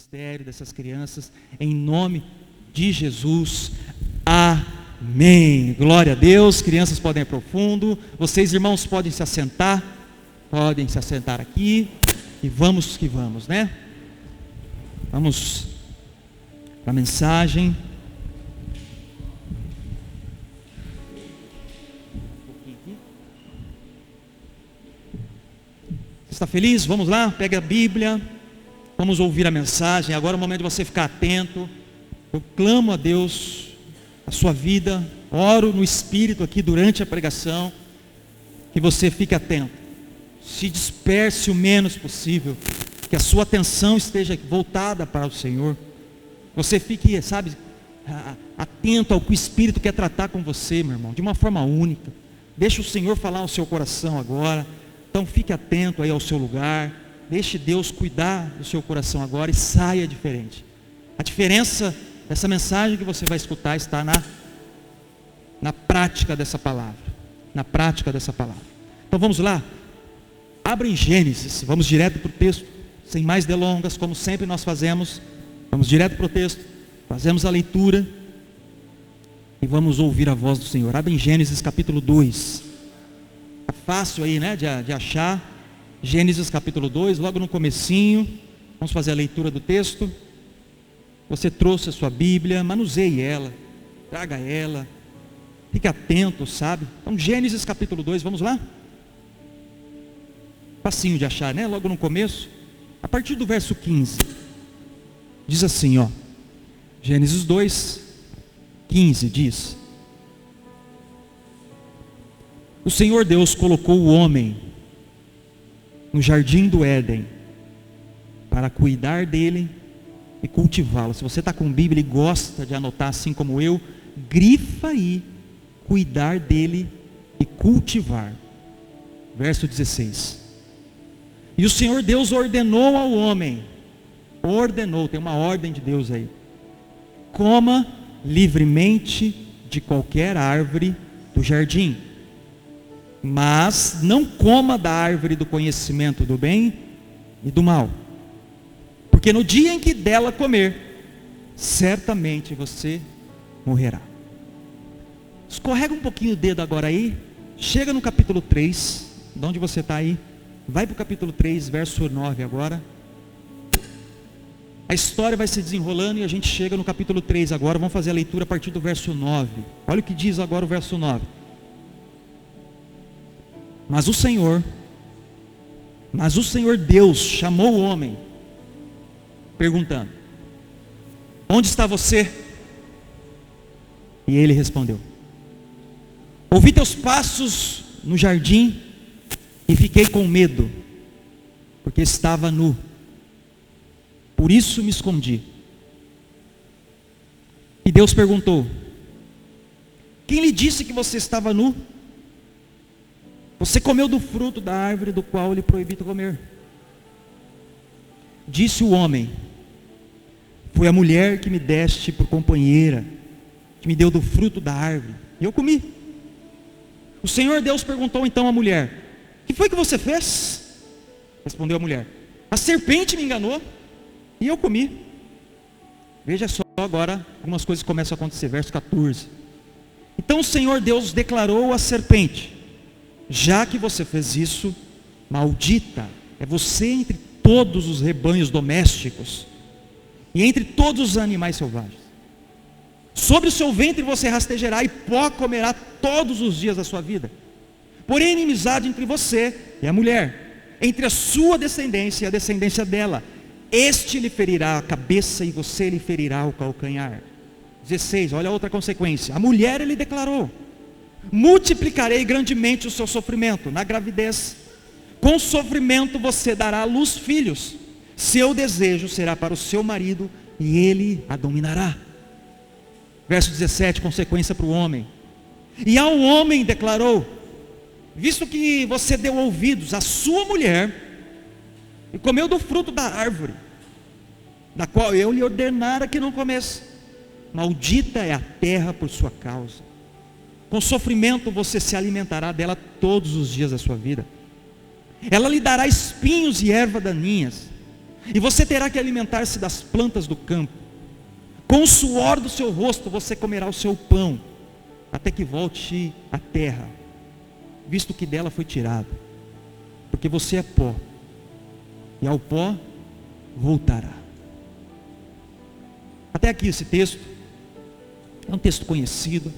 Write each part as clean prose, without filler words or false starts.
ministério, dessas crianças, em nome de Jesus. Amém. Glória a Deus. Crianças podem ir para o fundo. Vocês, irmãos, podem se assentar. Podem se assentar aqui. E vamos que vamos, né? Vamos para a mensagem. Está feliz? Vamos lá, pega a Bíblia, vamos ouvir a mensagem. Agora é o momento de você ficar atento. Eu clamo a Deus a sua vida, oro no Espírito aqui durante a pregação, que você fique atento, se disperse o menos possível, que a sua atenção esteja voltada para o Senhor. Você fique, sabe, atento ao que o Espírito quer tratar com você, meu irmão, de uma forma única. Deixa o Senhor falar ao seu coração agora. Então fique atento aí ao seu lugar, deixe Deus cuidar do seu coração agora e saia diferente. A diferença dessa mensagem que você vai escutar está na prática dessa palavra, na prática dessa palavra. Então vamos lá, abra em Gênesis, vamos direto para o texto, sem mais delongas, como sempre nós fazemos, vamos direto para o texto, fazemos a leitura e vamos ouvir a voz do Senhor. Abra em Gênesis capítulo 2. Fácil aí, né, de achar. Gênesis capítulo 2, logo no comecinho. Vamos fazer a leitura do texto. Você trouxe a sua Bíblia, manuseie ela, traga ela, fique atento, sabe? Então Gênesis capítulo 2, vamos lá? Facinho de achar, né, logo no começo. A partir do verso 15. Diz assim, ó. Gênesis 2, 15 diz: o Senhor Deus colocou o homem no jardim do Éden para cuidar dele e cultivá-lo. Se você está com Bíblia e gosta de anotar assim como eu, grifa aí, cuidar dele e cultivar. Verso 16. E o Senhor Deus ordenou ao homem, tem uma ordem de Deus aí: coma livremente de qualquer árvore do jardim, mas não coma da árvore do conhecimento do bem e do mal, porque no dia em que dela comer, certamente você morrerá. Escorrega um pouquinho o dedo agora aí, chega no capítulo 3, de onde você está aí, vai para o capítulo 3, verso 9 agora. A história vai se desenrolando e a gente chega no capítulo 3 agora, vamos fazer a leitura a partir do verso 9. Olha o que diz agora o verso 9. Mas o Senhor Deus chamou o homem, perguntando: onde está você? E ele respondeu: ouvi teus passos no jardim e fiquei com medo, porque estava nu, por isso me escondi. E Deus perguntou: quem lhe disse que você estava nu? Você comeu do fruto da árvore do qual lhe proibi comer. Disse o homem: foi a mulher que me deste por companheira, que me deu do fruto da árvore, e eu comi. O Senhor Deus perguntou então à mulher: que foi que você fez? Respondeu a mulher: a serpente me enganou, e eu comi. Veja só agora, algumas coisas começam a acontecer. Verso 14. Então o Senhor Deus declarou à serpente: já que você fez isso, maldita é você entre todos os rebanhos domésticos e entre todos os animais selvagens. Sobre o seu ventre você rastejará e pó comerá todos os dias da sua vida. Porém, inimizade entre você e a mulher, entre a sua descendência e a descendência dela. Este lhe ferirá a cabeça e você lhe ferirá o calcanhar. 16, olha a outra consequência. A mulher lhe declarou: multiplicarei grandemente o seu sofrimento na gravidez. Com sofrimento você dará à luz filhos. Seu desejo será para o seu marido e ele a dominará. Verso 17, consequência para o homem. E ao homem declarou: visto que você deu ouvidos à sua mulher e comeu do fruto da árvore, da qual eu lhe ordenara que não comesse, maldita é a terra por sua causa. Com sofrimento você se alimentará dela todos os dias da sua vida. Ela lhe dará espinhos e erva daninhas. e você terá que alimentar-se das plantas do campo. Com o suor do seu rosto você comerá o seu pão, até que volte à terra, visto que dela foi tirado, porque você é pó, e ao pó voltará. Até aqui esse texto é um texto conhecido.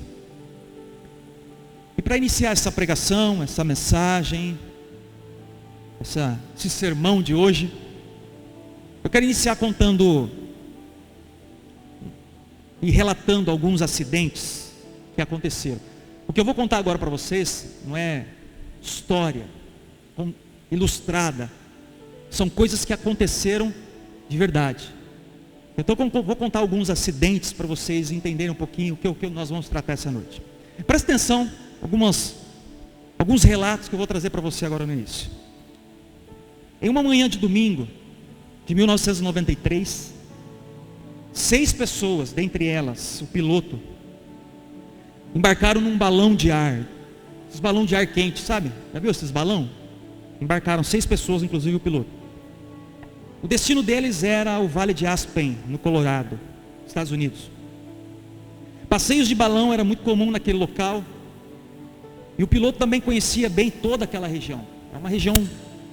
E para iniciar essa pregação, essa mensagem, esse sermão de hoje, eu quero iniciar contando e relatando alguns acidentes que aconteceram. O que eu vou contar agora para vocês não é história ilustrada, são coisas que aconteceram de verdade. Então vou contar alguns acidentes para vocês entenderem um pouquinho o que nós vamos tratar essa noite. Presta atenção, alguns relatos que eu vou trazer para você agora no início. Em uma manhã de domingo, de 1993, 6 pessoas, dentre elas o piloto, embarcaram num balão de ar. Esses balões de ar quente, sabe? Já viu esses balões? Embarcaram 6 pessoas, inclusive o piloto. O destino deles era o Vale de Aspen, no Colorado, Estados Unidos. Passeios de balão era muito comum naquele local. E o piloto também conhecia bem toda aquela região. É uma região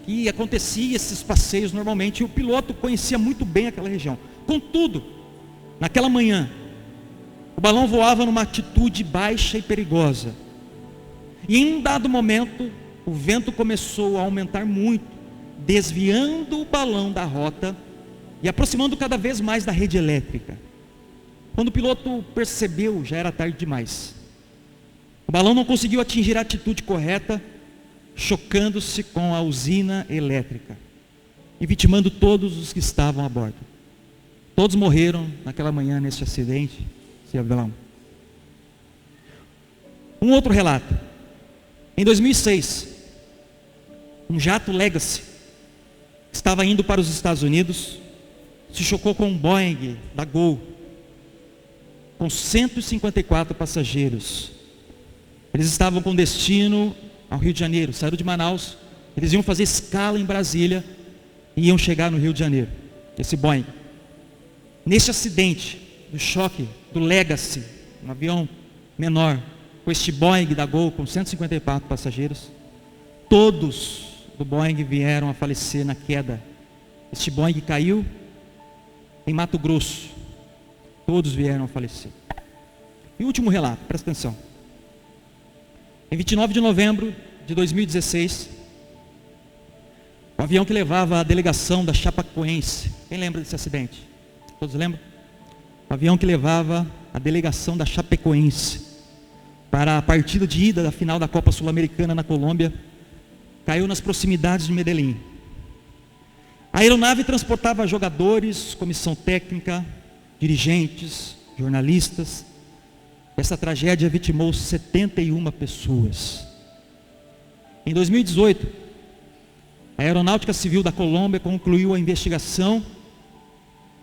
que acontecia esses passeios normalmente. E o piloto conhecia muito bem aquela região. Contudo, naquela manhã, o balão voava numa altitude baixa e perigosa. E em um dado momento, o vento começou a aumentar muito, desviando o balão da rota e aproximando cada vez mais da rede elétrica. Quando o piloto percebeu, já era tarde demais. O balão não conseguiu atingir a altitude correta, chocando-se com a usina elétrica e vitimando todos os que estavam a bordo. Todos morreram naquela manhã nesse acidente, esse balão. Um outro relato. Em 2006, um jato Legacy estava indo para os Estados Unidos, se chocou com um Boeing da Gol, com 154 passageiros. Eles estavam com destino ao Rio de Janeiro, saíram de Manaus, eles iam fazer escala em Brasília e iam chegar no Rio de Janeiro, esse Boeing. Neste acidente, do choque do Legacy, um avião menor, com este Boeing da Gol, com 154 passageiros, todos do Boeing vieram a falecer na queda. Este Boeing caiu em Mato Grosso. Todos vieram a falecer. E o último relato, presta atenção. Em 29 de novembro de 2016, o avião que levava a delegação da Chapecoense. Quem lembra desse acidente? Todos lembram? O avião que levava a delegação da Chapecoense para a partida de ida da final da Copa Sul-Americana na Colômbia, caiu nas proximidades de Medellín. A aeronave transportava jogadores, comissão técnica, dirigentes, jornalistas. Essa tragédia vitimou 71 pessoas. Em 2018, a Aeronáutica Civil da Colômbia concluiu a investigação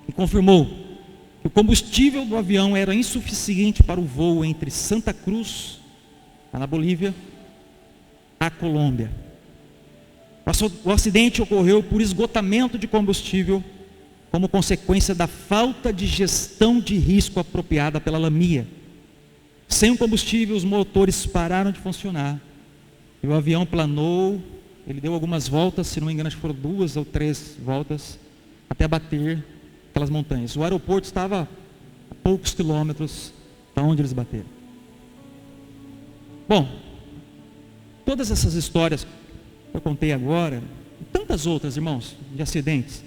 e confirmou que o combustível do avião era insuficiente para o voo entre Santa Cruz, na Bolívia, à Colômbia. O acidente ocorreu por esgotamento de combustível, como consequência da falta de gestão de risco apropriada pela LAMIA. Sem o combustível, os motores pararam de funcionar e o avião planou. Ele deu algumas voltas, se não me engano, acho que foram 2 ou 3 voltas, até bater aquelas montanhas. O aeroporto estava a poucos quilômetros da onde eles bateram. Bom, todas essas histórias que eu contei agora, e tantas outras, irmãos, de acidentes,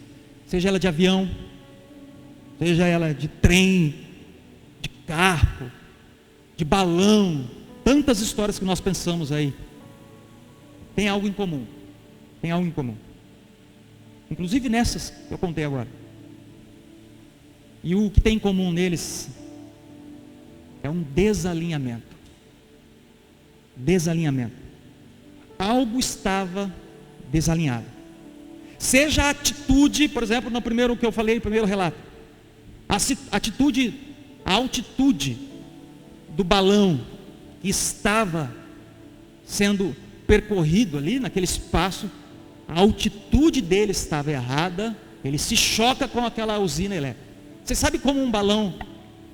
seja ela de avião, seja ela de trem, de carro, de balão, tantas histórias que nós pensamos aí, tem algo em comum. Tem algo em comum. Inclusive nessas que eu contei agora. E o que tem em comum neles é um desalinhamento. Desalinhamento. Algo estava desalinhado. Seja a atitude, por exemplo, no primeiro que eu falei, no primeiro relato, a altitude do balão que estava sendo percorrido ali naquele espaço, a altitude dele estava errada, Ele se choca com aquela usina elétrica. Você sabe como um balão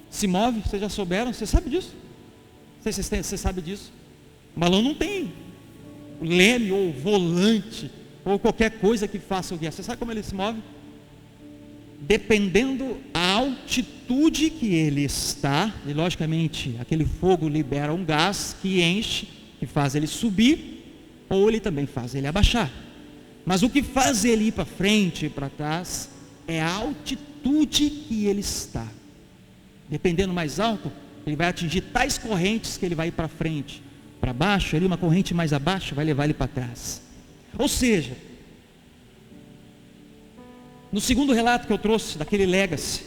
se move? Vocês já souberam? Você sabe disso? Você sabe disso? O balão não tem leme ou volante ou qualquer coisa que faça o guiar. Você sabe como ele se move? Dependendo a altitude que ele está, e logicamente aquele fogo libera um gás que enche, que faz ele subir, ou ele também faz ele abaixar. Mas o que faz ele ir para frente e para trás é a altitude que ele está. Dependendo mais alto, ele vai atingir tais correntes que ele vai ir para frente, para baixo, ali uma corrente mais abaixo vai levar ele para trás. Ou seja, no segundo relato que eu trouxe, daquele Legacy,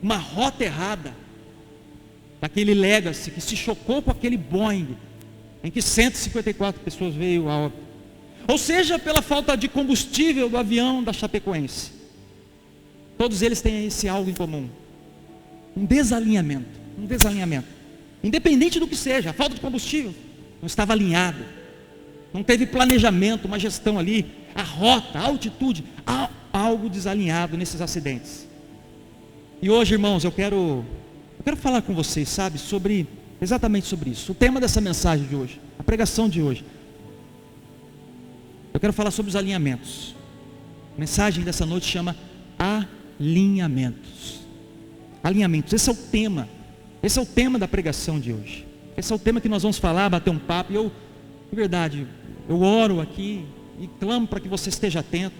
uma rota errada, daquele Legacy que se chocou com aquele Boeing, em que 154 pessoas veio a óbito. Ou seja, pela falta de combustível do avião da Chapecoense. Todos eles têm esse algo em comum. Um desalinhamento. Independente do que seja, a falta de combustível não estava alinhado. Não teve planejamento, uma gestão ali, a rota, a altitude, algo desalinhado nesses acidentes. E hoje, irmãos, eu quero falar com vocês, sabe, exatamente sobre isso. O tema dessa mensagem de hoje, a pregação de hoje. Eu quero falar sobre os alinhamentos. A mensagem dessa noite chama alinhamentos. Alinhamentos, esse é o tema da pregação de hoje. Esse é o tema que nós vamos falar, bater um papo. E de verdade, eu oro aqui e clamo para que você esteja atento,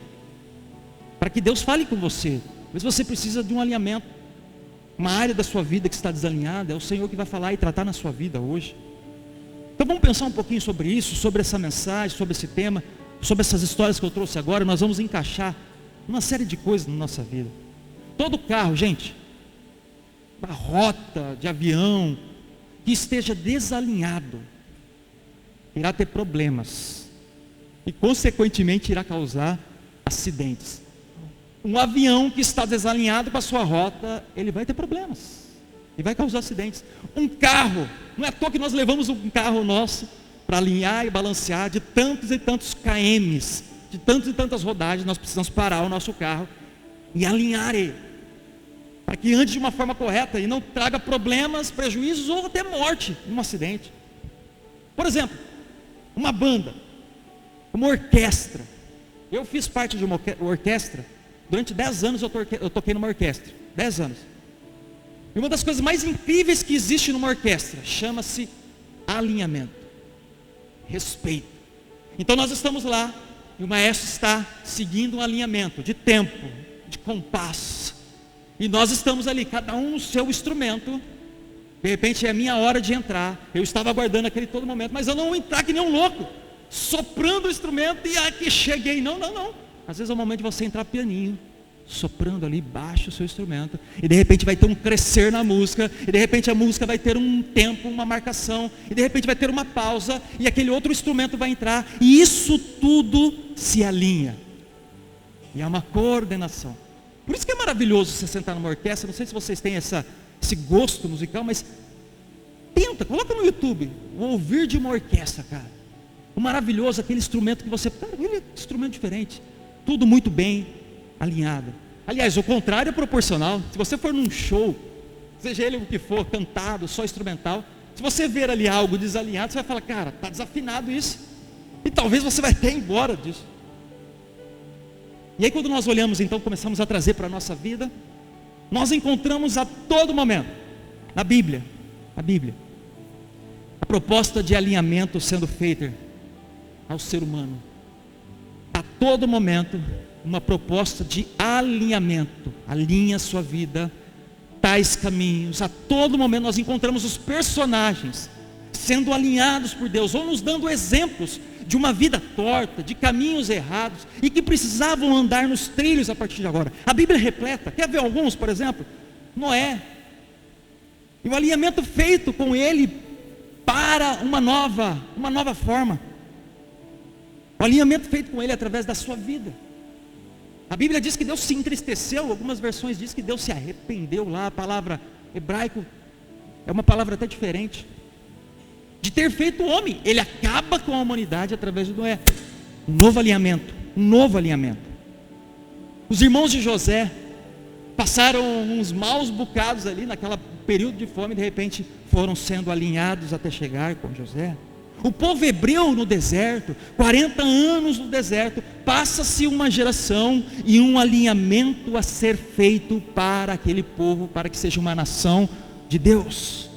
para que Deus fale com você. Às vezes você precisa de um alinhamento, uma área da sua vida que está desalinhada, é o Senhor que vai falar e tratar na sua vida hoje. Então vamos pensar um pouquinho sobre isso, sobre essa mensagem, sobre esse tema, sobre essas histórias que eu trouxe agora. Nós vamos encaixar uma série de coisas na nossa vida. Todo carro, gente, uma rota de avião que esteja desalinhado, irá ter problemas e consequentemente irá causar acidentes. Um avião que está desalinhado com a sua rota, ele vai ter problemas e vai causar acidentes. Um carro, não é à toa que nós levamos um carro nosso para alinhar e balancear de tantos e tantos kms, de tantas e tantas rodagens. Nós precisamos parar o nosso carro e alinhar ele, para que ande de uma forma correta e não traga problemas, prejuízos ou até morte num acidente. Por exemplo, uma banda, uma orquestra. Eu fiz parte de uma orquestra, durante 10 anos eu toquei numa orquestra, 10 anos. E uma das coisas mais incríveis que existe numa orquestra, chama-se alinhamento, respeito. Então nós estamos lá, e o maestro está seguindo um alinhamento de tempo, de compasso. E nós estamos ali, cada um no seu instrumento. De repente é a minha hora de entrar. Eu estava aguardando aquele todo momento, mas eu não vou entrar que nem um louco, soprando o instrumento e aqui cheguei. Não. Às vezes é o momento de você entrar pianinho, soprando ali baixo o seu instrumento. E de repente vai ter um crescer na música. E de repente a música vai ter um tempo, uma marcação. E de repente vai ter uma pausa. E aquele outro instrumento vai entrar. E isso tudo se alinha. E é uma coordenação. Por isso que é maravilhoso você sentar numa orquestra. Não sei se vocês têm esse gosto musical, mas tenta, coloca no YouTube o ouvir de uma orquestra, cara. O maravilhoso, aquele instrumento que você, ele é um instrumento diferente, tudo muito bem alinhado. Aliás, o contrário é proporcional. Se você for num show, seja ele o que for, cantado, só instrumental, se você ver ali algo desalinhado, você vai falar, cara, está desafinado isso, e talvez você vai até ir embora disso. E aí quando nós olhamos, então, começamos a trazer para a nossa vida, nós encontramos a todo momento, na Bíblia, a proposta de alinhamento sendo feita ao ser humano. A todo momento, uma proposta de alinhamento. Alinha a sua vida, tais caminhos. A todo momento nós encontramos os personagens sendo alinhados por Deus, ou nos dando exemplos de uma vida torta, de caminhos errados, e que precisavam andar nos trilhos a partir de agora. A Bíblia é repleta. Quer ver alguns, por exemplo? Noé. E o alinhamento feito com ele para uma nova forma. O alinhamento feito com ele através da sua vida. A Bíblia diz que Deus se entristeceu, algumas versões dizem que Deus se arrependeu lá, a palavra hebraico é uma palavra até diferente, de ter feito o homem. Ele acaba com a humanidade através de Noé. Um novo alinhamento. Os irmãos de José passaram uns maus bocados ali naquele período de fome, de repente foram sendo alinhados até chegar com José. O povo hebreu no deserto, 40 anos no deserto, passa-se uma geração e um alinhamento a ser feito para aquele povo, para que seja uma nação de Deus.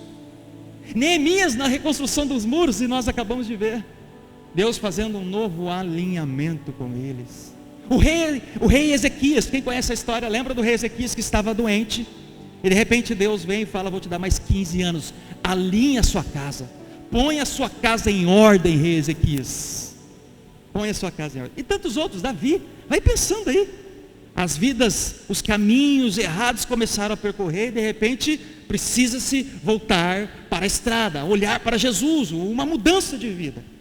Neemias na reconstrução dos muros, e nós acabamos de ver Deus fazendo um novo alinhamento com eles. O rei Ezequias, quem conhece a história, lembra do rei Ezequias que estava doente, e de repente Deus vem e fala: vou te dar mais 15 anos, alinha a sua casa, põe a sua casa em ordem, rei Ezequias, põe a sua casa em ordem. E tantos outros, Davi, vai pensando aí, as vidas, os caminhos errados começaram a percorrer, e de repente precisa-se voltar para a estrada, olhar para Jesus, uma mudança de vida.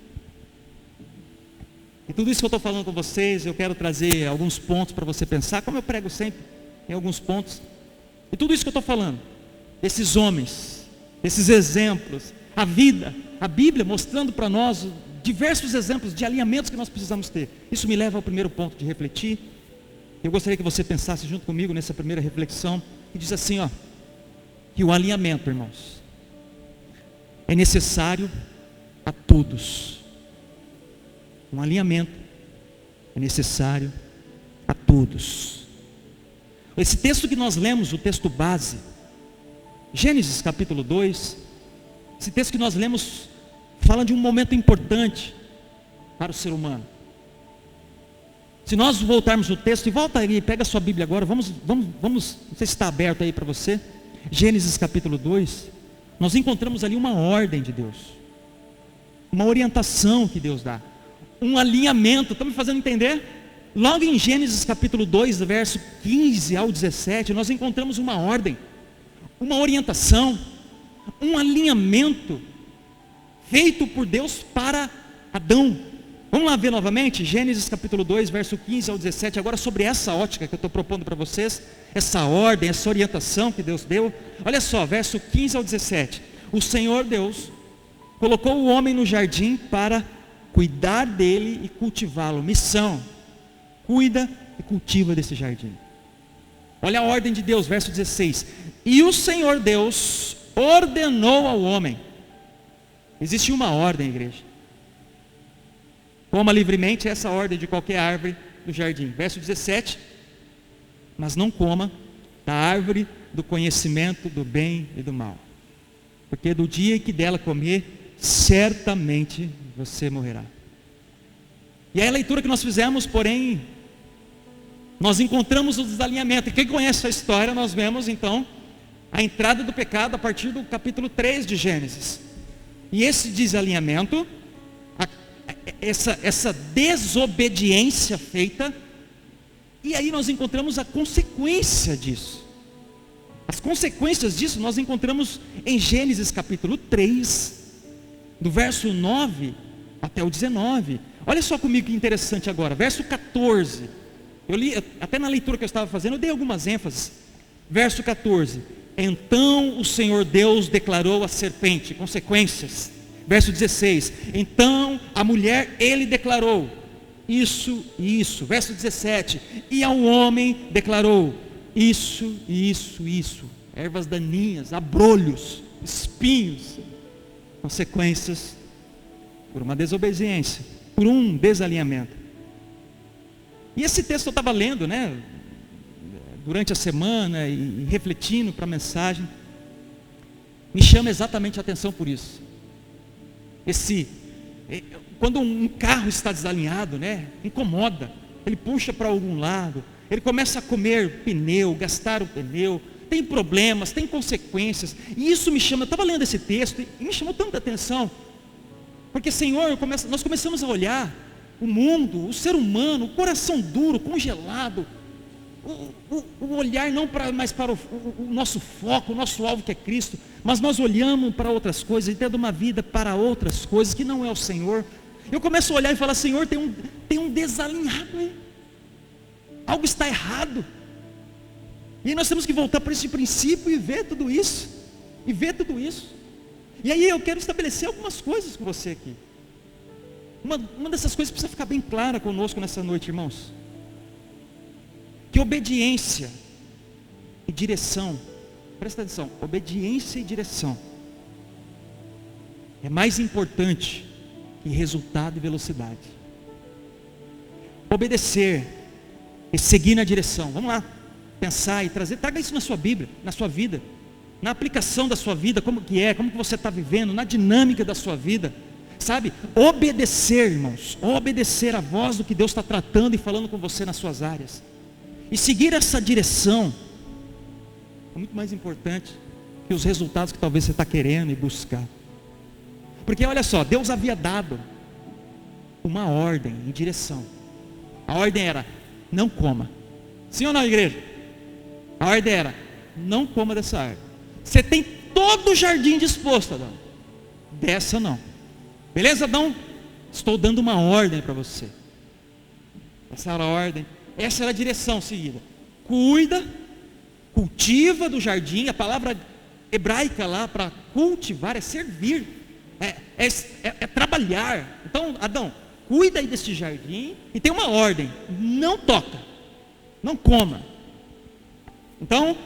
E tudo isso que eu estou falando com vocês, eu quero trazer alguns pontos para você pensar, como eu prego sempre, em alguns pontos. E tudo isso que eu estou falando, esses homens, esses exemplos, a vida, a Bíblia mostrando para nós diversos exemplos de alinhamentos que nós precisamos ter. Isso me leva ao primeiro ponto de refletir. Eu gostaria que você pensasse junto comigo nessa primeira reflexão, que diz assim, ó, que o alinhamento, irmãos, é necessário a todos. Um alinhamento é necessário a todos. Esse texto que nós lemos, o texto base, Gênesis capítulo 2, esse texto que nós lemos fala de um momento importante para o ser humano. Se nós voltarmos no texto, e volta aí, pega a sua Bíblia agora, vamos, não sei se está aberto aí para você, Gênesis capítulo 2, nós encontramos ali uma ordem de Deus, uma orientação que Deus dá, um alinhamento. Estão me fazendo entender? Logo em Gênesis capítulo 2, verso 15 ao 17, nós encontramos uma ordem, uma orientação, um alinhamento feito por Deus para Adão. Vamos lá ver novamente, Gênesis capítulo 2, verso 15 ao 17, agora sobre essa ótica que eu estou propondo para vocês, essa ordem, essa orientação que Deus deu. Olha só, verso 15 ao 17, o Senhor Deus colocou o homem no jardim para cuidar dele e cultivá-lo. Missão: cuida e cultiva desse jardim. Olha a ordem de Deus, verso 16, e o Senhor Deus ordenou ao homem. Existe uma ordem, igreja: coma livremente essa ordem de qualquer árvore do jardim. Verso 17, mas não coma da árvore do conhecimento do bem e do mal, porque do dia que dela comer, certamente você morrerá. E aí a leitura que nós fizemos, porém, nós encontramos o desalinhamento. E quem conhece a história, nós vemos então a entrada do pecado a partir do capítulo 3 de Gênesis. E esse desalinhamento, essa desobediência feita, e aí nós encontramos a consequência disso. As consequências disso nós encontramos em Gênesis capítulo 3, do verso 9 até o 19. Olha só comigo que interessante agora, verso 14. Eu li, até na leitura que eu estava fazendo, eu dei algumas ênfases. Verso 14, então o Senhor Deus declarou à serpente, consequências. Verso 16, então a mulher, ele declarou isso e isso. Verso 17, e ao homem declarou isso e isso e isso. Ervas daninhas, abrolhos, espinhos. Consequências por uma desobediência, por um desalinhamento. E esse texto eu estava lendo, né, durante a semana e refletindo para a mensagem, me chama exatamente a atenção por isso. Quando um carro está desalinhado, né, incomoda, ele puxa para algum lado, ele começa a comer pneu, gastar o pneu, tem problemas, tem consequências, e isso me chama. Eu estava lendo esse texto e me chamou tanta atenção, porque Senhor, nós começamos a olhar o mundo, o ser humano, o coração duro, congelado, o olhar não mais para o nosso foco, o nosso alvo que é Cristo, mas nós olhamos para outras coisas e tendo uma vida para outras coisas que não é o Senhor. Eu começo a olhar e falar: Senhor, tem um desalinhado aí, algo está errado. E aí nós temos que voltar para esse princípio e ver tudo isso, e aí eu quero estabelecer algumas coisas com você aqui. Uma dessas coisas precisa ficar bem clara conosco nessa noite, irmãos. que obediência e direção, presta atenção, obediência e direção é mais importante que resultado e velocidade. Obedecer e seguir na direção, vamos lá, pensar e trazer, traga isso na sua Bíblia, na sua vida, na aplicação da sua vida, como que você está vivendo, na dinâmica da sua vida, sabe? Obedecer, irmãos, obedecer a voz do que Deus está tratando e falando com você nas suas áreas, e seguir essa direção, é muito mais importante que os resultados que talvez você está querendo e buscar. Porque olha só, Deus havia dado uma ordem e direção. A ordem era, não coma. Sim ou não, igreja? A ordem era, não coma dessa árvore. Você tem todo o jardim disposto, Adão. Dessa não. Beleza, Adão? Estou dando uma ordem para você. Essa era a ordem. Essa era a direção seguida. Cuida, cultiva do jardim. A palavra hebraica lá para cultivar é servir. É trabalhar. Então, Adão, cuida aí desse jardim e tem uma ordem: não toca, não coma. Então,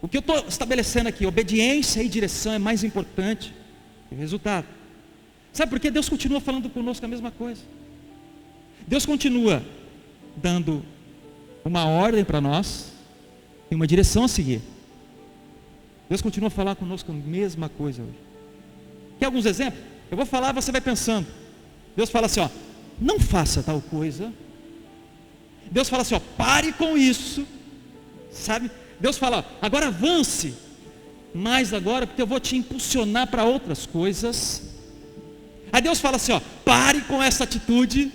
o que eu estou estabelecendo aqui, obediência e direção é mais importante que o resultado. Sabe por quê? Deus continua falando conosco a mesma coisa. Deus continua dando uma ordem para nós e uma direção a seguir. Deus continua a falar conosco a mesma coisa hoje. Quer alguns exemplos? Eu vou falar, você vai pensando. Deus fala assim, ó, não faça tal coisa. Deus fala assim, ó, pare com isso. Sabe? Deus fala, ó, agora avance mais agora, porque eu vou te impulsionar para outras coisas. Aí Deus fala assim, ó, pare com essa atitude.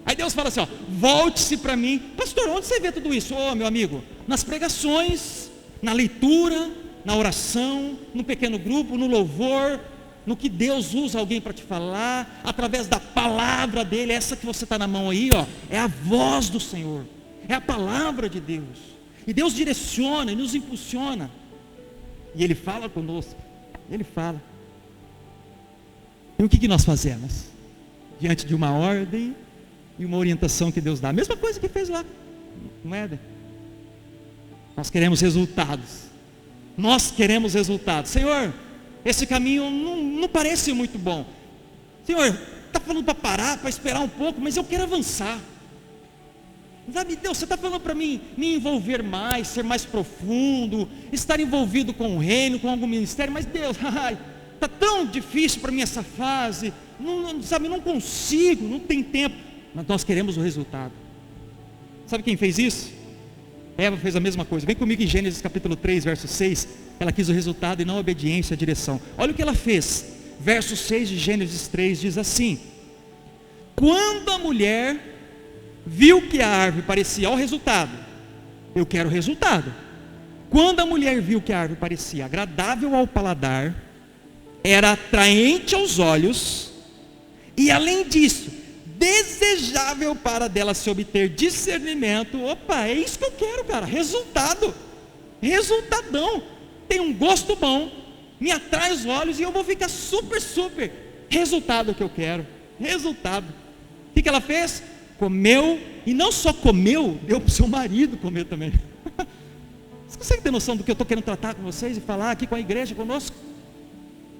Aí Deus fala assim, ó, volte-se para mim. Pastor, onde você vê tudo isso? Ô, meu amigo, nas pregações, na leitura, na oração, no pequeno grupo, no louvor, no que Deus usa alguém para te falar, através da palavra dele. Essa que você está na mão aí, ó, é a voz do Senhor, é a palavra de Deus, e Deus direciona e nos impulsiona, e Ele fala conosco, Ele fala. E o que nós fazemos diante de uma ordem e uma orientação que Deus dá? A mesma coisa que fez lá no Éden. Nós queremos resultados. Nós queremos resultados. Senhor, esse caminho não parece muito bom. Senhor, está falando para parar, para esperar um pouco, mas eu quero avançar. Sabe, Deus, você está falando para mim me envolver mais, ser mais profundo, estar envolvido com o reino, com algum ministério, mas Deus, está tão difícil para mim essa fase, não consigo, não tem tempo. Mas nós queremos o resultado. Sabe quem fez isso? Eva fez a mesma coisa. Vem comigo em Gênesis capítulo 3, verso 6. Ela quis o resultado e não a obediência, a direção. Olha o que ela fez. Verso 6 de Gênesis 3 diz assim: quando a mulher viu que a árvore parecia, olha o resultado, eu quero o resultado. Quando a mulher viu que a árvore parecia agradável ao paladar, era atraente aos olhos, e além disso, desejável para dela se obter discernimento. Opa, é isso que eu quero, cara, resultado, resultadão, tem um gosto bom, me atrai os olhos e eu vou ficar super, resultado que eu quero, resultado. O que ela fez? Comeu, e não só comeu, deu para o seu marido comer também. Você consegue ter noção do que eu estou querendo tratar com vocês e falar aqui com a igreja, conosco?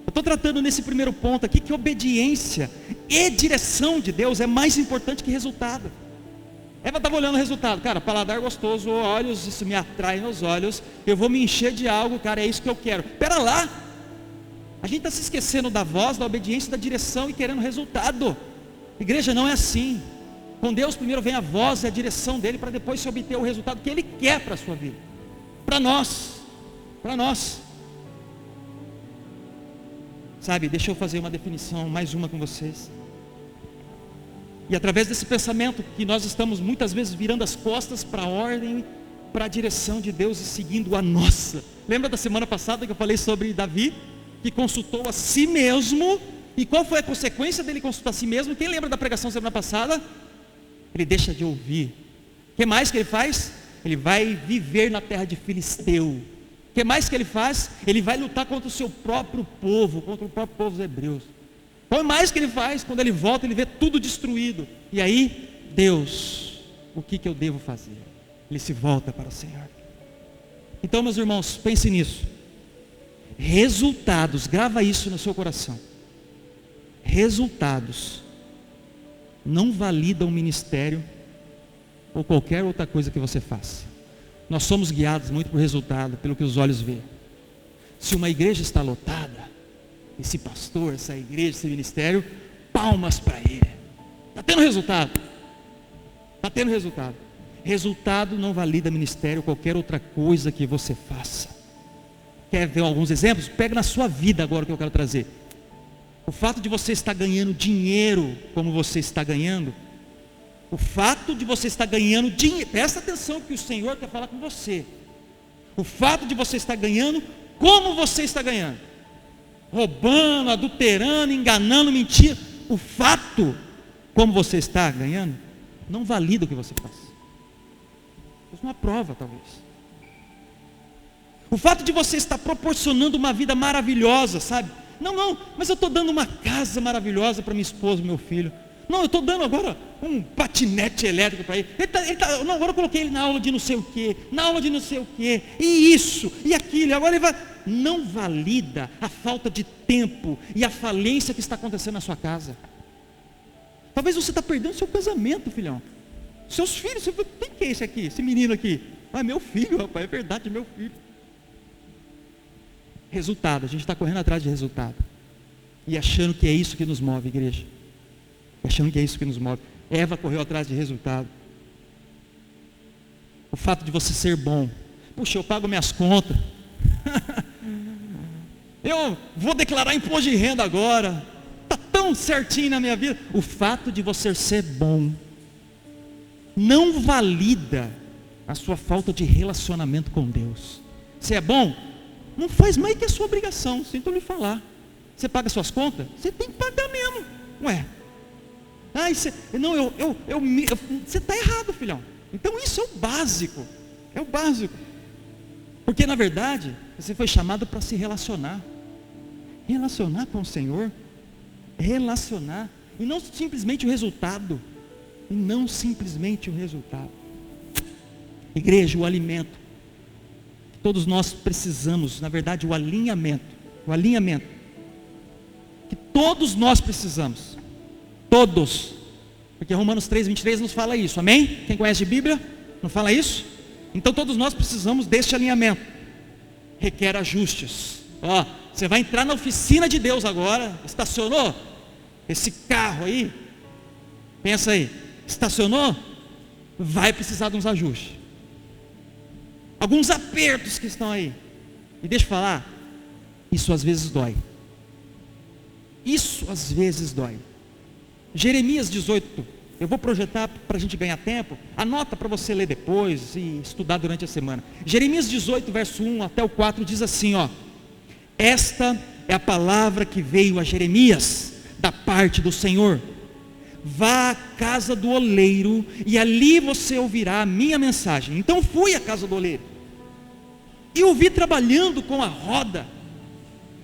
Eu estou tratando nesse primeiro ponto aqui que obediência e direção de Deus é mais importante que resultado. Eva estava olhando o resultado, cara, paladar gostoso, olhos, isso me atrai nos olhos, eu vou me encher de algo, cara, é isso que eu quero. Pera lá, a gente está se esquecendo da voz, da obediência, da direção e querendo resultado. Igreja, não é assim. Com Deus primeiro vem a voz e a direção dele, para depois se obter o resultado que ele quer para a sua vida, para nós. Sabe, deixa eu fazer uma definição, mais uma com vocês. E através desse pensamento que nós estamos muitas vezes virando as costas para a ordem, para a direção de Deus e seguindo a nossa. Lembra da semana passada que eu falei sobre Davi, que consultou a si mesmo, e qual foi a consequência dele consultar a si mesmo? Quem lembra da pregação semana passada? Ele deixa de ouvir. O que mais que ele faz? Ele vai viver na terra de Filisteu. O que mais que ele faz? Ele vai lutar contra o seu próprio povo, contra o próprio povo dos hebreus. O que mais que ele faz? Quando ele volta, ele vê tudo destruído. E aí, Deus, o que eu devo fazer? ele se volta para o Senhor. Então, meus irmãos, pense nisso. Resultados, grava isso no seu coração. Resultados não validam o ministério ou qualquer outra coisa que você faça. Nós somos guiados muito por resultado, pelo que os olhos veem. Se uma igreja está lotada, esse pastor, essa igreja, esse ministério, palmas para ele. Está tendo resultado. Está tendo resultado. Resultado não valida ministério ou qualquer outra coisa que você faça. Quer ver alguns exemplos? Pega na sua vida agora o que eu quero trazer. O fato de você estar ganhando dinheiro como você está ganhando, o fato de você estar ganhando dinheiro, presta atenção que o Senhor quer falar com você. O fato de você estar ganhando como você está ganhando, roubando, adulterando, enganando, mentindo, o fato como você está ganhando, não valida o que você faz. Isso é uma prova, talvez. O fato de você estar proporcionando uma vida maravilhosa, sabe? Não, mas eu estou dando uma casa maravilhosa para minha esposa e meu filho. Não, eu estou dando agora um patinete elétrico para ele. Não, agora eu coloquei ele na aula de não sei o quê, na aula de não sei o quê, e isso, e aquilo, agora ele vai. Não valida a falta de tempo e a falência que está acontecendo na sua casa. Talvez você está perdendo seu casamento, filhão. Seus filhos, você fala, quem que é esse aqui, esse menino aqui? Ah, meu filho, rapaz, é verdade, meu filho. Resultado, a gente está correndo atrás de resultado. E achando que é isso que nos move, igreja. Achando que é isso que nos move. Eva correu atrás de resultado. O fato de você ser bom. Puxa, eu pago minhas contas. Eu vou declarar imposto de renda agora. Está tão certinho na minha vida. O fato de você ser bom não valida a sua falta de relacionamento com Deus. Você é bom? Não faz mais que a sua obrigação, sinto lhe falar. Você paga suas contas? Você tem que pagar mesmo. Ué. Você está errado, filhão. Então isso é o básico. É o básico. Porque na verdade, você foi chamado para se relacionar. Relacionar com o Senhor. Relacionar. E não simplesmente o resultado. E não simplesmente o resultado. Igreja, o alimento. Todos nós precisamos, na verdade, o alinhamento. O alinhamento. Que todos nós precisamos. Todos. Porque Romanos 3:23 nos fala isso. Amém? Quem conhece de Bíblia? Não fala isso? Então todos nós precisamos deste alinhamento. Requer ajustes. Ó, você vai entrar na oficina de Deus agora. Estacionou? Esse carro aí. Pensa aí. Estacionou? Vai precisar de uns ajustes. Alguns apertos que estão aí. E deixa eu falar. Isso às vezes dói. Isso às vezes dói. Jeremias 18, eu vou projetar para a gente ganhar tempo, anota para você ler depois e estudar durante a semana. Jeremias 18, verso 1 até o 4 diz assim, ó: esta é a palavra que veio a Jeremias, da parte do Senhor. Vá à casa do oleiro, e ali você ouvirá a minha mensagem. Então fui à casa do oleiro, e o vi trabalhando com a roda,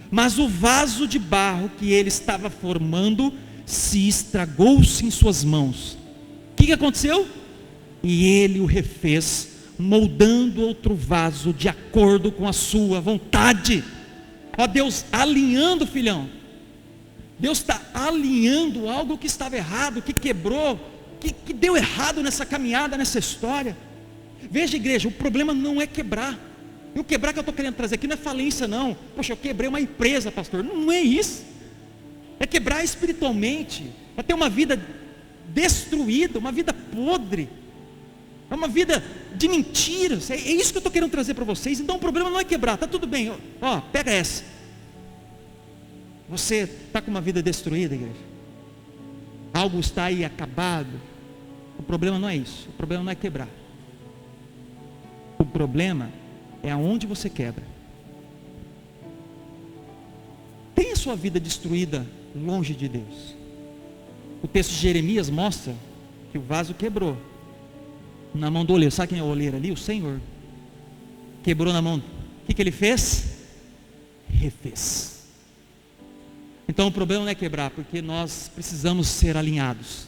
mas o vaso de barro que ele estava formando se estragou-se em suas mãos. O que aconteceu? E ele o refez, moldando outro vaso de acordo com a sua vontade. Ó Deus, alinhando, filhão. Deus está alinhando algo que estava errado, que quebrou, que deu errado nessa caminhada, nessa história. Veja, igreja, o problema não é quebrar. E o quebrar que eu estou querendo trazer aqui não é falência, não. Poxa, eu quebrei uma empresa, pastor. Não é isso. É quebrar espiritualmente, é ter uma vida destruída, uma vida podre, é uma vida de mentiras. É isso que eu estou querendo trazer para vocês. Então o problema não é quebrar, está tudo bem. Ó, pega essa. Você está com uma vida destruída, igreja. Algo está aí acabado. O problema não é isso. O problema não é quebrar. O problema é aonde você quebra. Tem a sua vida destruída longe de Deus. O texto de Jeremias mostra que o vaso quebrou na mão do oleiro. Sabe quem é o oleiro ali? O Senhor. Quebrou na mão. O que ele fez? Refez. Então o problema não é quebrar, porque nós precisamos ser alinhados.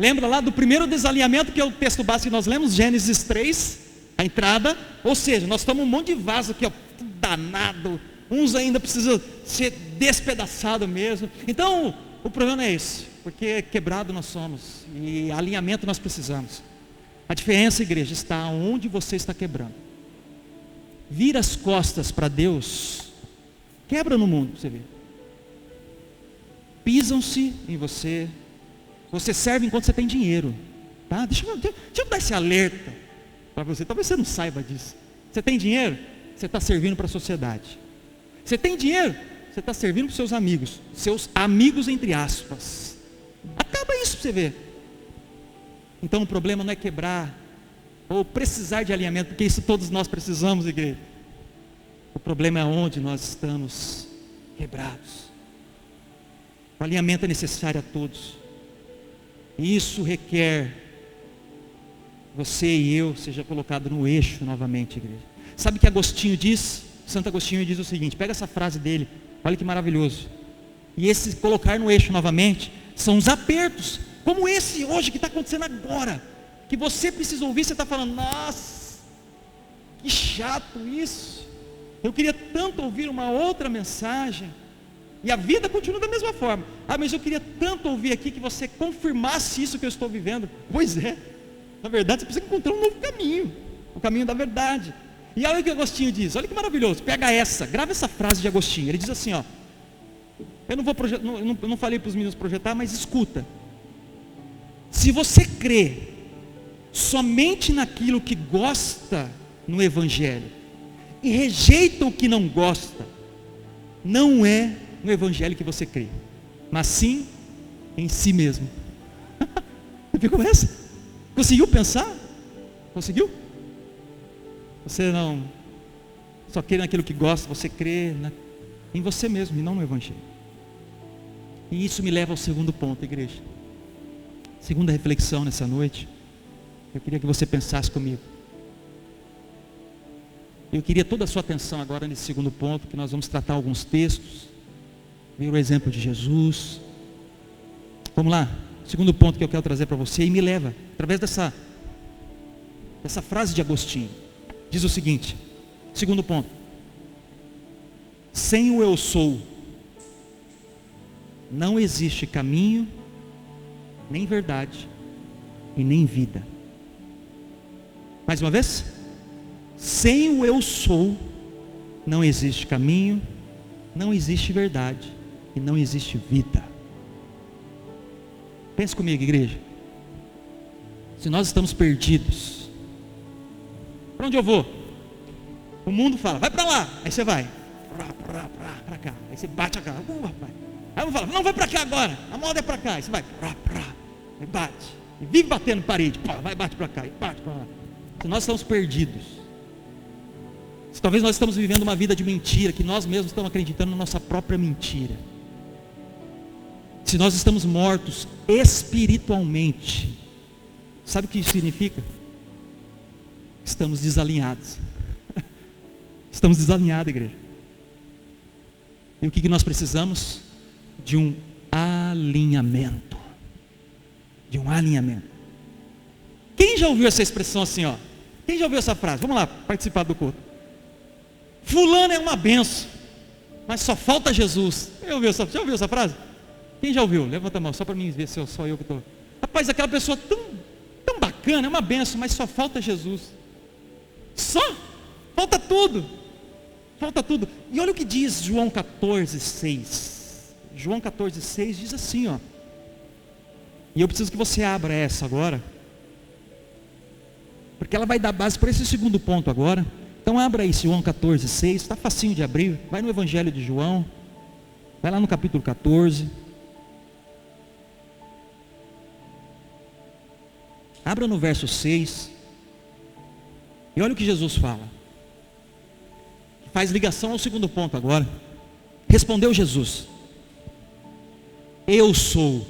Lembra lá do primeiro desalinhamento, que é o texto básico que nós lemos, Gênesis 3, a entrada. Ou seja, nós estamos um monte de vaso aqui, ó, tudo danado. Uns ainda precisam ser despedaçados mesmo. Então, o problema é esse, porque quebrado nós somos e alinhamento nós precisamos. A diferença, igreja, está onde você está quebrando. Vira as costas para Deus, quebra no mundo, você vê. Pisam-se em você. Você serve enquanto você tem dinheiro, tá? Deixa eu dar esse alerta para você. Talvez você não saiba disso. Você tem dinheiro, você está servindo para a sociedade. Você tem dinheiro, você está servindo para os seus amigos entre aspas. Acaba isso para você ver. Então o problema não é quebrar ou precisar de alinhamento, porque isso todos nós precisamos, igreja. O problema é onde nós estamos quebrados. O alinhamento é necessário a todos. E isso requer você e eu seja colocado no eixo novamente, igreja. Sabe o que Agostinho diz? Santo Agostinho diz o seguinte, pega essa frase dele, olha que maravilhoso. E esse colocar no eixo novamente são os apertos, como esse hoje que está acontecendo agora, que você precisa ouvir. Você está falando, nossa, que chato isso, eu queria tanto ouvir uma outra mensagem, e a vida continua da mesma forma. Mas eu queria tanto ouvir aqui que você confirmasse isso que eu estou vivendo. Pois é, na verdade você precisa encontrar um novo caminho, o caminho da verdade. E olha o que Agostinho diz, olha que maravilhoso, pega essa, grava essa frase de Agostinho. Ele diz assim, ó, eu não falei para os meninos projetar, mas escuta. Se você crê somente naquilo que gosta no Evangelho e rejeita o que não gosta, não é no Evangelho que você crê, mas sim em si mesmo. Você viu como é essa? Conseguiu pensar? Conseguiu? Você não só crê naquilo que gosta, você crê em você mesmo e não no Evangelho. E isso me leva ao segundo ponto, igreja. Segunda reflexão nessa noite. Eu queria que você pensasse comigo. Eu queria toda a sua atenção agora nesse segundo ponto, que nós vamos tratar alguns textos, ver o exemplo de Jesus. Vamos lá, segundo ponto que eu quero trazer para você, e me leva, através dessa frase de Agostinho, diz o seguinte, segundo ponto: sem o eu sou, não existe caminho, nem verdade, e nem vida. Mais uma vez, sem o eu sou, não existe caminho, não existe verdade, e não existe vida. Pense comigo, igreja. Se nós estamos perdidos, para onde eu vou? O mundo fala, vai para lá, aí você vai, para cá, aí você bate a cara, rapaz. Aí eu falo, não, vai para cá agora, a moda é para cá, aí você vai, aí bate, e vive batendo parede, vai, bate para cá, e bate para lá. Se nós estamos perdidos, se talvez nós estamos vivendo uma vida de mentira, que nós mesmos estamos acreditando na nossa própria mentira, se nós estamos mortos espiritualmente, sabe o que isso significa? Estamos desalinhados. Estamos desalinhados, igreja. E o que nós precisamos? De um alinhamento. De um alinhamento. Quem já ouviu essa expressão assim, ó? Quem já ouviu essa frase? Vamos lá, participar do culto. Fulano é uma benção, mas só falta Jesus. Já ouviu essa frase? Quem já ouviu? Levanta a mão, só para mim ver se só eu que estou. Rapaz, aquela pessoa tão bacana, é uma benção, mas só falta Jesus. Só? Falta tudo. Falta tudo. E olha o que diz João 14:6. João 14:6 diz assim, ó. E eu preciso que você abra essa agora, porque ela vai dar base para esse segundo ponto agora. Então abra aí João 14:6, está facinho de abrir. Vai no Evangelho de João, vai lá no capítulo 14. Abra no verso 6. E olha o que Jesus fala. Faz ligação ao segundo ponto agora. Respondeu Jesus: eu sou.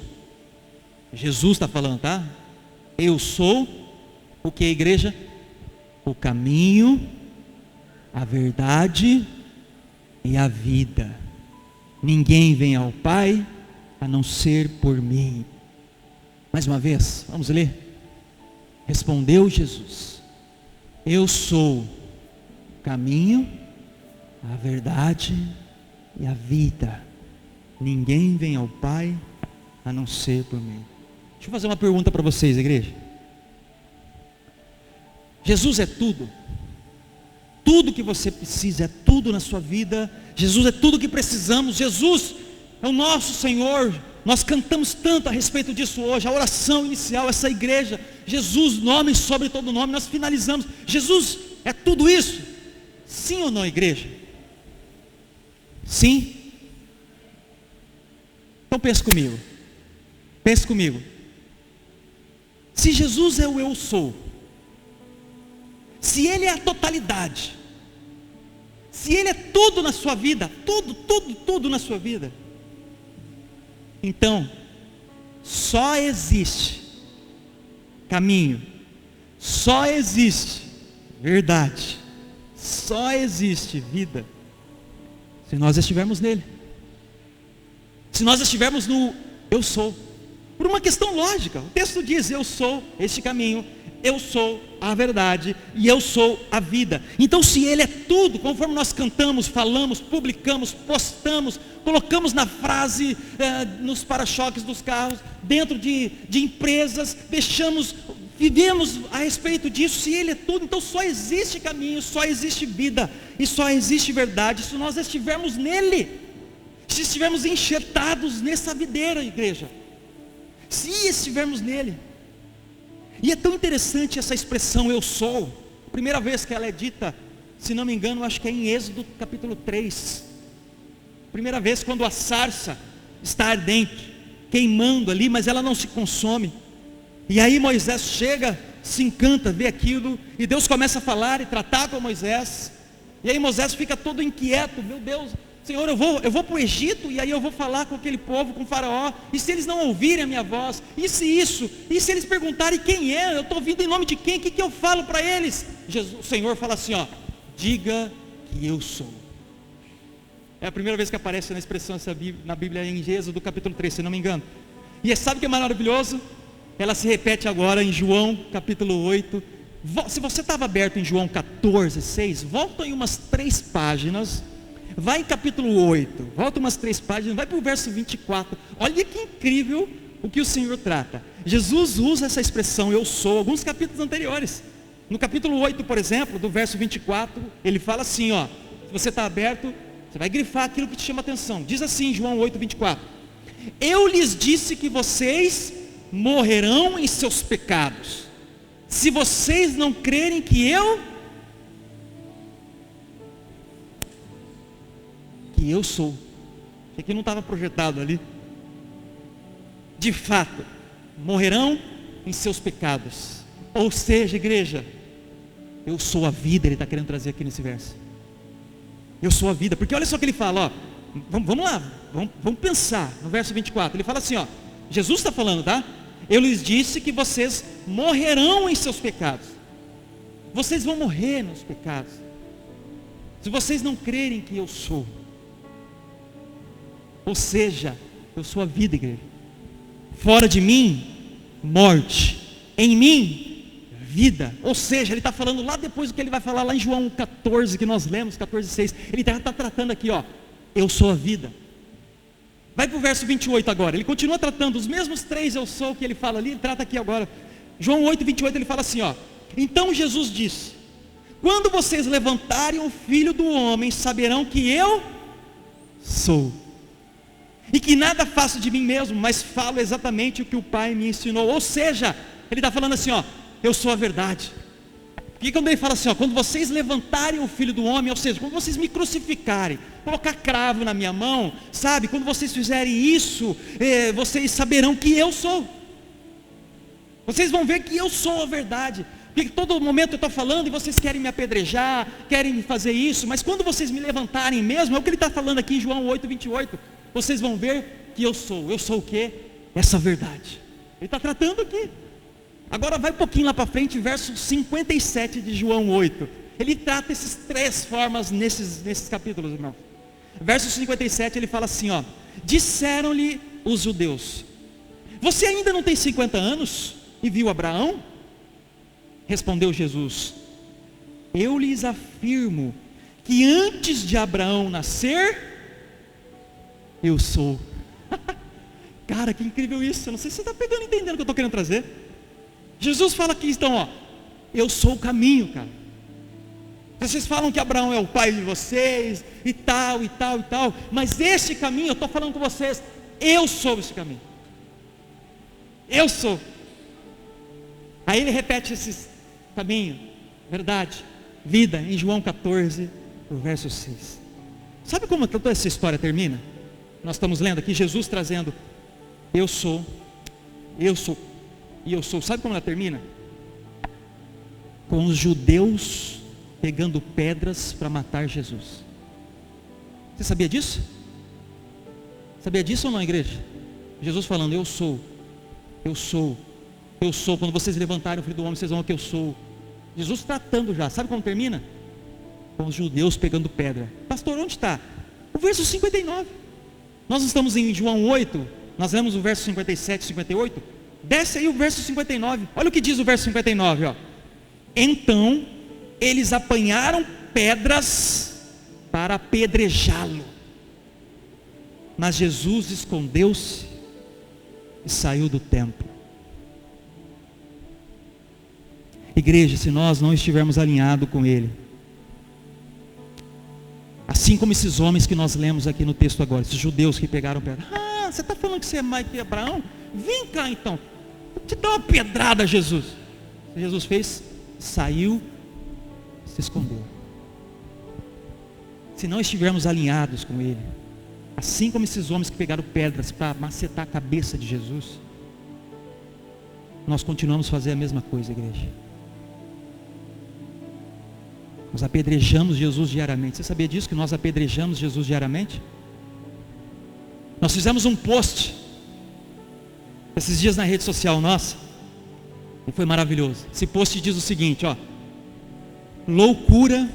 Jesus está falando, tá? Eu sou o que, igreja? O caminho, a verdade e a vida. Ninguém vem ao Pai a não ser por mim. Mais uma vez, vamos ler. Respondeu Jesus: eu sou o caminho, a verdade e a vida. Ninguém vem ao Pai a não ser por mim. Deixa eu fazer uma pergunta para vocês, igreja. Jesus é tudo. Tudo que você precisa, é tudo na sua vida. Jesus é tudo que precisamos. Jesus é o nosso Senhor. Nós cantamos tanto a respeito disso hoje. A oração inicial, essa igreja, Jesus, nome sobre todo nome. Nós finalizamos. Jesus é tudo isso. Sim ou não, igreja? Sim. Então pense comigo. Pense comigo. Se Jesus é o eu sou, se Ele é a totalidade, se Ele é tudo na sua vida, tudo na sua vida, então só existe caminho, só existe verdade, só existe vida, se nós estivermos nele, se nós estivermos no eu sou, por uma questão lógica. O texto diz: eu sou este caminho, eu sou a verdade e eu sou a vida. Então, se Ele é tudo, conforme nós cantamos, falamos, publicamos, postamos, colocamos na frase, nos para-choques dos carros, dentro de empresas, vivemos a respeito disso. Se Ele é tudo, então só existe caminho, só existe vida e só existe verdade se nós estivermos nele, se estivermos enxertados nessa videira, igreja, se estivermos nele. E é tão interessante essa expressão eu sou. Primeira vez que ela é dita, se não me engano, acho que é em Êxodo capítulo 3. Primeira vez quando a sarça está ardente, queimando ali, mas ela não se consome. E aí Moisés chega, se encanta, vê aquilo, e Deus começa a falar e tratar com Moisés. E aí Moisés fica todo inquieto: meu Deus, Senhor, eu vou para o Egito, e aí eu vou falar com aquele povo, com o faraó, e se eles não ouvirem a minha voz, e se eles perguntarem quem é, eu estou vindo em nome de quem, o que eu falo para eles? O Senhor fala assim, diga que eu sou. É a primeira vez que aparece na expressão na Bíblia, em Êxodo capítulo 3, se não me engano. E sabe o que é maravilhoso? Ela se repete agora em João capítulo 8, se você estava aberto em João 14, 6, volta em umas 3 páginas, vai em capítulo 8, volta umas 3 páginas, vai para o verso 24, olha que incrível o que o Senhor trata. Jesus usa essa expressão eu sou, alguns capítulos anteriores. No capítulo 8, por exemplo, do verso 24, ele fala assim, se você está aberto, você vai grifar aquilo que te chama atenção. Diz assim, João 8, 24: eu lhes disse que vocês morrerão em seus pecados, se vocês não crerem que eu sou. Isso aqui não estava projetado ali. De fato, morrerão em seus pecados. Ou seja, igreja, eu sou a vida. Ele está querendo trazer aqui nesse verso. Eu sou a vida, porque olha só o que ele fala, vamos lá, vamos pensar no verso 24, ele fala assim, Jesus está falando, tá? Eu lhes disse que vocês morrerão em seus pecados. Vocês vão morrer nos pecados, se vocês não crerem que eu sou. Ou seja, eu sou a vida, igreja. Fora de mim, morte. Em mim, vida. Ou seja, ele está falando lá depois do que ele vai falar lá em João 14, que nós lemos, 14:6. Ele está tratando aqui, eu sou a vida. Vai para o verso 28 agora. Ele continua tratando os mesmos 3 eu sou que ele fala ali, ele trata aqui agora. João 8, 28, ele fala assim, então Jesus disse: quando vocês levantarem o Filho do Homem, saberão que eu sou, e que nada faço de mim mesmo, mas falo exatamente o que o Pai me ensinou. Ou seja, ele está falando assim, eu sou a verdade. E quando ele fala assim, quando vocês levantarem o Filho do Homem, ou seja, quando vocês me crucificarem, colocar cravo na minha mão, sabe, quando vocês fizerem isso, vocês saberão que eu sou. Vocês vão ver que eu sou a verdade. Porque todo momento eu estou falando e vocês querem me apedrejar, querem fazer isso, mas quando vocês me levantarem mesmo, é o que ele está falando aqui em João 8, 28, vocês vão ver que eu sou o quê? Essa verdade. Ele está tratando aqui. Agora vai um pouquinho lá para frente, verso 57 de João 8. Ele trata essas 3 formas nesses capítulos, irmão. Verso 57 ele fala assim, disseram-lhe os judeus: Você ainda não tem 50 anos e viu Abraão? Respondeu Jesus: eu lhes afirmo que antes de Abraão nascer, eu sou. Cara, que incrível isso. Eu não sei se você está pegando e entendendo o que eu estou querendo trazer. Jesus fala aqui então, ó, eu sou o caminho, cara. Vocês falam que Abraão é o pai de vocês, e tal, e tal, e tal, mas esse caminho, eu estou falando com vocês, eu sou esse caminho. Eu sou. Aí ele repete esse caminho, verdade, vida, em João 14, o verso 6. Sabe como toda essa história termina? Nós estamos lendo aqui Jesus trazendo eu sou e eu sou. Sabe como ela termina? Com os judeus pegando pedras para matar Jesus. Você sabia disso? Sabia disso ou não, igreja? Jesus falando eu sou. Quando vocês levantarem o Filho do Homem, vocês vão ver que eu sou. Jesus tratando já. Sabe como termina? Com os judeus pegando pedra. Pastor, onde está? O verso 59. Nós estamos em João 8. Nós lemos o verso 57 e 58. Desce aí o verso 59. Olha o que diz o verso 59, ó. Então eles apanharam pedras para apedrejá-lo, mas Jesus escondeu-se e saiu do templo. Igreja, se nós não estivermos alinhados com Ele, assim como esses homens que nós lemos aqui no texto agora, esses judeus que pegaram pedra, você está falando que você é mais que Abraão? Vem cá então, vou te dar uma pedrada, Jesus. O que Jesus fez? Saiu, se escondeu. Se não estivermos alinhados com Ele, assim como esses homens que pegaram pedras para macetar a cabeça de Jesus, nós continuamos a fazer a mesma coisa, igreja. Nós apedrejamos Jesus diariamente. Você sabia disso, que nós apedrejamos Jesus diariamente? Nós fizemos um post esses dias na rede social nossa, e foi maravilhoso. Esse post diz o seguinte, ó: loucura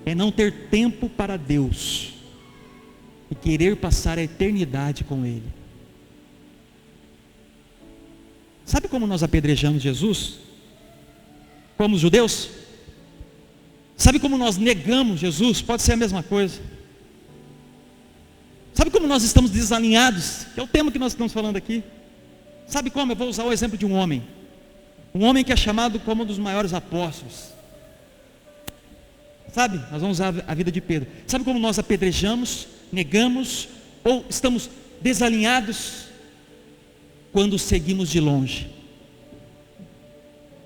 é não ter tempo para Deus e querer passar a eternidade com Ele. Sabe como nós apedrejamos Jesus? Como os judeus? Sabe como nós negamos Jesus? Pode ser a mesma coisa. Sabe como nós estamos desalinhados? Que é o tema que nós estamos falando aqui. Sabe como? Eu vou usar o exemplo de um homem que é chamado como um dos maiores apóstolos. Sabe? Nós vamos usar a vida de Pedro. Sabe como nós apedrejamos, negamos ou estamos desalinhados? Quando seguimos de longe.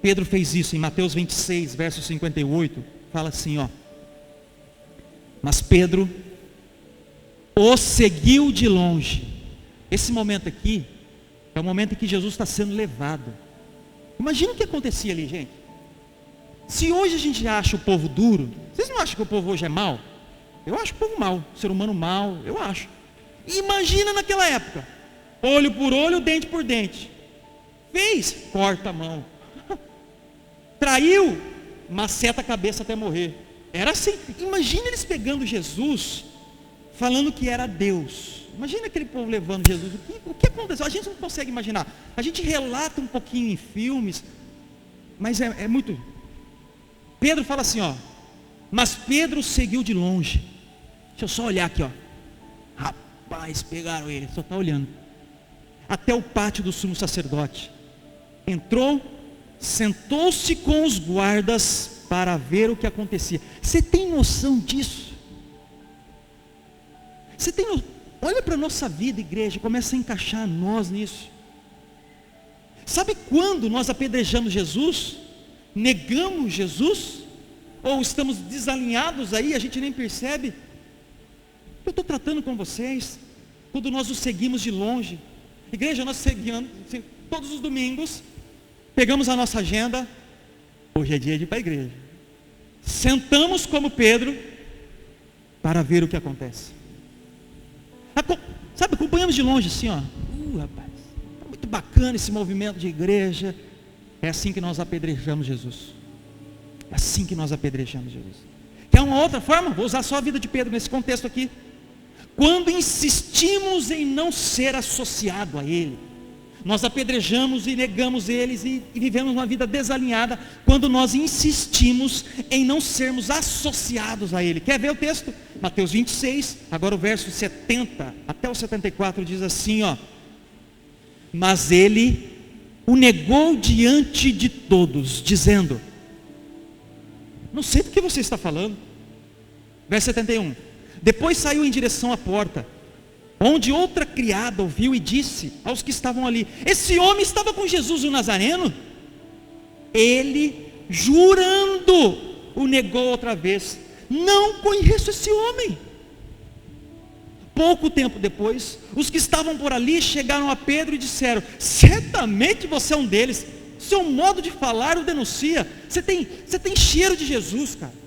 Pedro fez isso em Mateus 26, verso 58. Fala assim, ó: mas Pedro o seguiu de longe. Esse momento aqui é o momento em que Jesus está sendo levado. Imagina o que acontecia ali, gente. Se hoje a gente acha o povo duro, vocês não acham que o povo hoje é mau? Eu acho o povo mau, ser humano mau, eu acho. Imagina naquela época, olho por olho, dente por dente. Fez, corta a mão. Traiu, maceta a cabeça até morrer. Era assim. Imagina eles pegando Jesus, falando que era Deus. Imagina aquele povo levando Jesus. O que aconteceu? A gente não consegue imaginar. A gente relata um pouquinho em filmes, mas é muito. Pedro fala assim, ó: mas Pedro seguiu de longe. Deixa eu só olhar aqui, ó. Rapaz, pegaram ele, só está olhando. Até o pátio do sumo sacerdote. Entrou, sentou-se com os guardas para ver o que acontecia. Você tem noção disso? Você tem noção? Olha para a nossa vida, igreja, começa a encaixar nós nisso. Sabe quando nós apedrejamos Jesus? Negamos Jesus? Ou estamos desalinhados aí, a gente nem percebe? Eu estou tratando com vocês, quando nós o seguimos de longe. Igreja, nós seguimos todos os domingos, pegamos a nossa agenda, hoje é dia de ir para a igreja. Sentamos como Pedro, para ver o que acontece. Sabe, acompanhamos de longe assim, ó. Rapaz, tá muito bacana esse movimento de igreja. É assim que nós apedrejamos Jesus. É assim que nós apedrejamos Jesus. Quer uma outra forma? Vou usar só a vida de Pedro nesse contexto aqui. Quando insistimos em não ser associado a Ele. Nós apedrejamos e negamos eles e vivemos uma vida desalinhada quando nós insistimos em não sermos associados a Ele. Quer ver o texto? Mateus 26, agora o verso 70 até o 74 diz assim, ó: mas ele o negou diante de todos, dizendo: não sei do que você está falando. Verso 71, depois saiu em direção à porta, onde outra criada ouviu e disse aos que estavam ali: esse homem estava com Jesus o Nazareno. Ele, jurando, o negou outra vez: não conheço esse homem. Pouco tempo depois, os que estavam por ali chegaram a Pedro e disseram: certamente você é um deles, seu modo de falar o denuncia, você tem cheiro de Jesus, cara.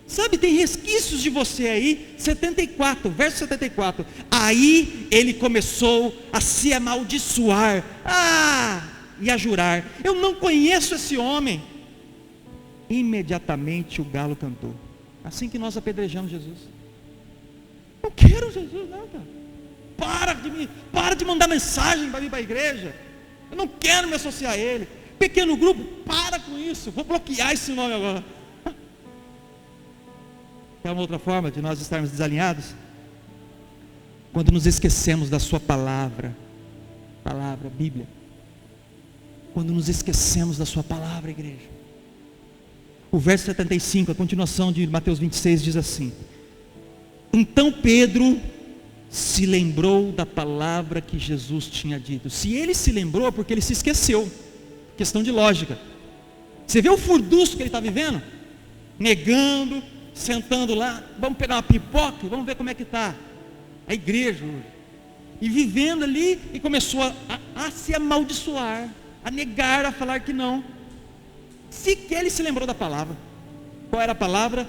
Sabe, tem resquícios de você aí. 74, verso 74. Aí ele começou a se amaldiçoar, e a jurar: eu não conheço esse homem. Imediatamente o galo cantou. Assim que nós apedrejamos Jesus. Eu quero Jesus, não, cara. Para de mandar mensagem para vir para a igreja. Eu não quero me associar a ele. Pequeno grupo, para com isso. Vou bloquear esse nome agora. É uma outra forma de nós estarmos desalinhados? Quando nos esquecemos da sua palavra, Bíblia. Quando nos esquecemos da sua palavra, igreja. O verso 75, a continuação de Mateus 26 diz assim: então Pedro se lembrou da palavra que Jesus tinha dito. Se ele se lembrou, é porque ele se esqueceu. Questão de lógica. Você vê o furdunço que ele está vivendo? Negando, sentando lá, vamos pegar uma pipoca, vamos ver como é que está a igreja hoje. E vivendo ali, e começou a se amaldiçoar, a negar, a falar que não. Sequer ele se lembrou da palavra. Qual era a palavra?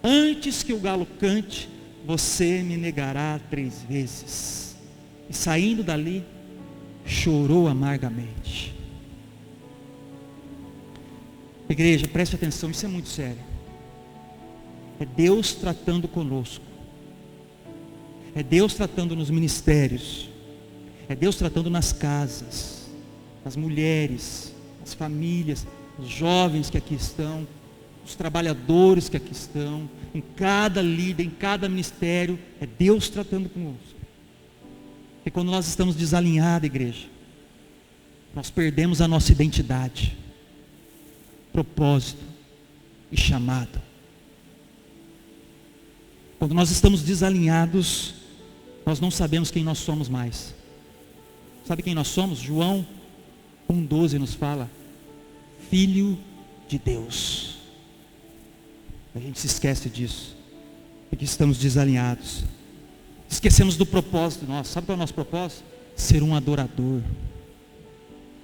Antes que o galo cante, você me negará 3 vezes. E saindo dali, chorou amargamente. Igreja, preste atenção, isso é muito sério. É Deus tratando conosco. É Deus tratando nos ministérios. É Deus tratando nas casas, nas mulheres, nas famílias, os jovens que aqui estão, os trabalhadores que aqui estão, em cada líder, em cada ministério. É Deus tratando conosco. Porque quando nós estamos desalinhados, igreja, nós perdemos a nossa identidade, propósito e chamado. Quando nós estamos desalinhados, nós não sabemos quem nós somos mais. Sabe quem nós somos? João 1,12 nos fala: Filho de Deus. A gente se esquece disso, porque estamos desalinhados. Esquecemos do propósito nosso. Sabe qual é o nosso propósito? Ser um adorador.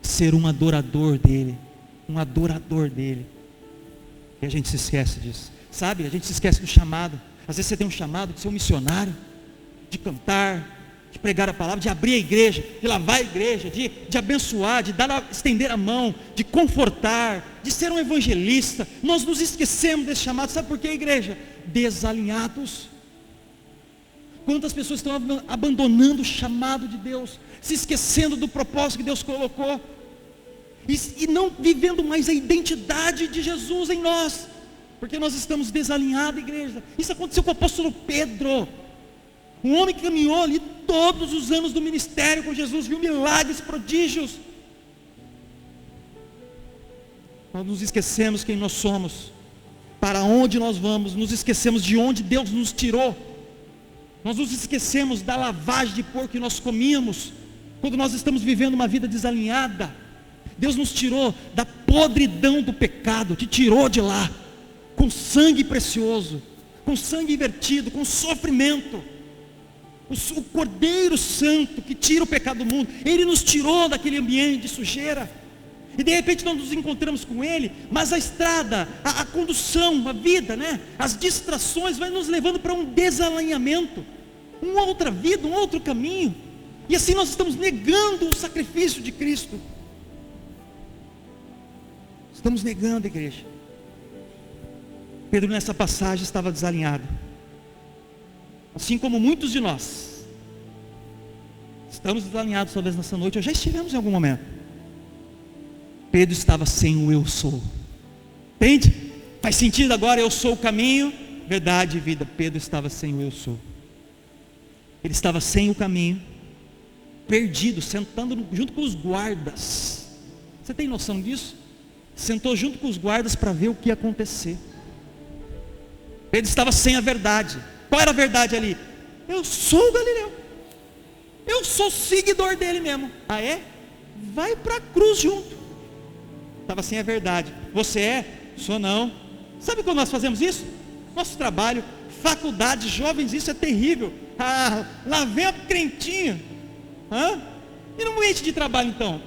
Ser um adorador dele. Um adorador dele. E a gente se esquece disso. Sabe, a gente se esquece do chamado. Às vezes você tem um chamado de ser um missionário, de cantar, de pregar a palavra, de abrir a igreja, de lavar a igreja, de abençoar, de estender a mão, de confortar, de ser um evangelista. Nós nos esquecemos desse chamado. Sabe por quê, igreja? Desalinhados. Quantas pessoas estão abandonando o chamado de Deus, se esquecendo do propósito que Deus colocou, e não vivendo mais a identidade de Jesus em nós, porque nós estamos desalinhados, igreja. Isso aconteceu com o apóstolo Pedro, um homem que caminhou ali todos os anos do ministério com Jesus, viu milagres, prodígios. Nós nos esquecemos quem nós somos, para onde nós vamos, nos esquecemos de onde Deus nos tirou. Nós nos esquecemos da lavagem de porco que nós comíamos, quando nós estamos vivendo uma vida desalinhada. Deus nos tirou da podridão do pecado, te tirou de lá, com sangue precioso, com sangue invertido, com sofrimento. O Cordeiro Santo que tira o pecado do mundo, Ele nos tirou daquele ambiente de sujeira. E de repente nós nos encontramos com Ele, mas a estrada, a condução, a vida, as distrações vai nos levando para um desalinhamento, uma outra vida, um outro caminho. E assim nós estamos negando o sacrifício de Cristo. Estamos negando, igreja. Pedro nessa passagem estava desalinhado, assim como muitos de nós Estamos desalinhados talvez nessa noite, ou já estivemos em algum momento. Pedro estava sem o eu sou. Entende? Faz sentido agora, eu sou o caminho, verdade e vida. Pedro estava sem o eu sou. Ele estava sem o caminho, perdido, sentando junto com os guardas. Você tem noção disso? Sentou junto com os guardas para ver o que ia acontecer. Pedro estava sem a verdade. Qual era a verdade ali? Eu sou o Galileu. Eu sou seguidor dele mesmo. Ah é? Vai para a cruz junto. Estava sem a verdade. Você é? Sou não. Sabe como nós fazemos isso? Nosso trabalho, faculdade, jovens, isso é terrível. Ah, lá vem a crentinha. E no ambiente de trabalho então?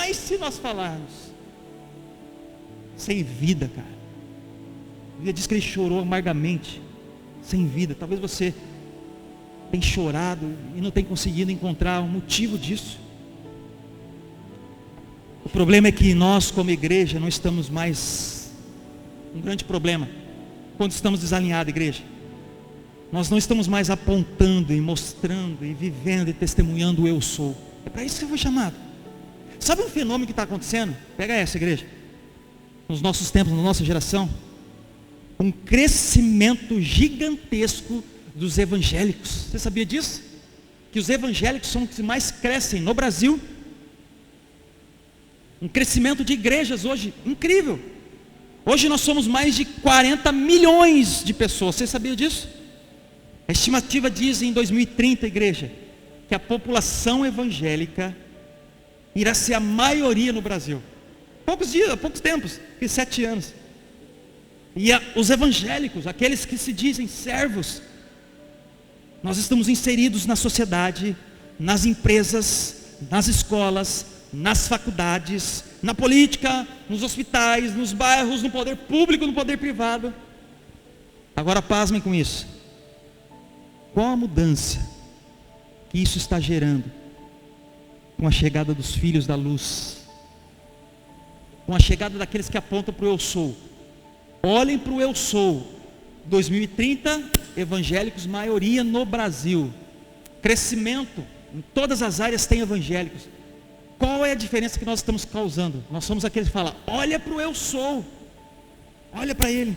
E se nós falarmos? Sem vida, cara. A Bíblia diz que ele chorou amargamente. Sem vida. Talvez você tenha chorado e não tenha conseguido encontrar um motivo disso. O problema é que nós como igreja não estamos mais, um grande problema, quando estamos desalinhados, igreja. Nós não estamos mais apontando e mostrando e vivendo e testemunhando o eu sou. É para isso que você foi chamado. Sabe um fenômeno que está acontecendo? Pega essa, igreja. Nos nossos tempos, na nossa geração, um crescimento gigantesco dos evangélicos. Você sabia disso? Que os evangélicos são os que mais crescem no Brasil. Um crescimento de igrejas hoje incrível. Hoje nós somos mais de 40 milhões de pessoas. Você sabia disso? A estimativa diz em 2030, igreja, que a população evangélica irá ser a maioria no Brasil. Poucos dias, poucos tempos, 7 anos. E os evangélicos, aqueles que se dizem servos, nós estamos inseridos na sociedade, nas empresas, nas escolas, nas faculdades, na política, nos hospitais, nos bairros, no poder público, no poder privado. Agora pasmem com isso. Qual a mudança que isso está gerando com a chegada dos filhos da luz, com a chegada daqueles que apontam para o eu sou? Olhem para o eu sou. 2030, evangélicos, maioria no Brasil. Crescimento, em todas as áreas tem evangélicos. Qual é a diferença que nós estamos causando? Nós somos aqueles que falam, olha para o eu sou. Olha para ele.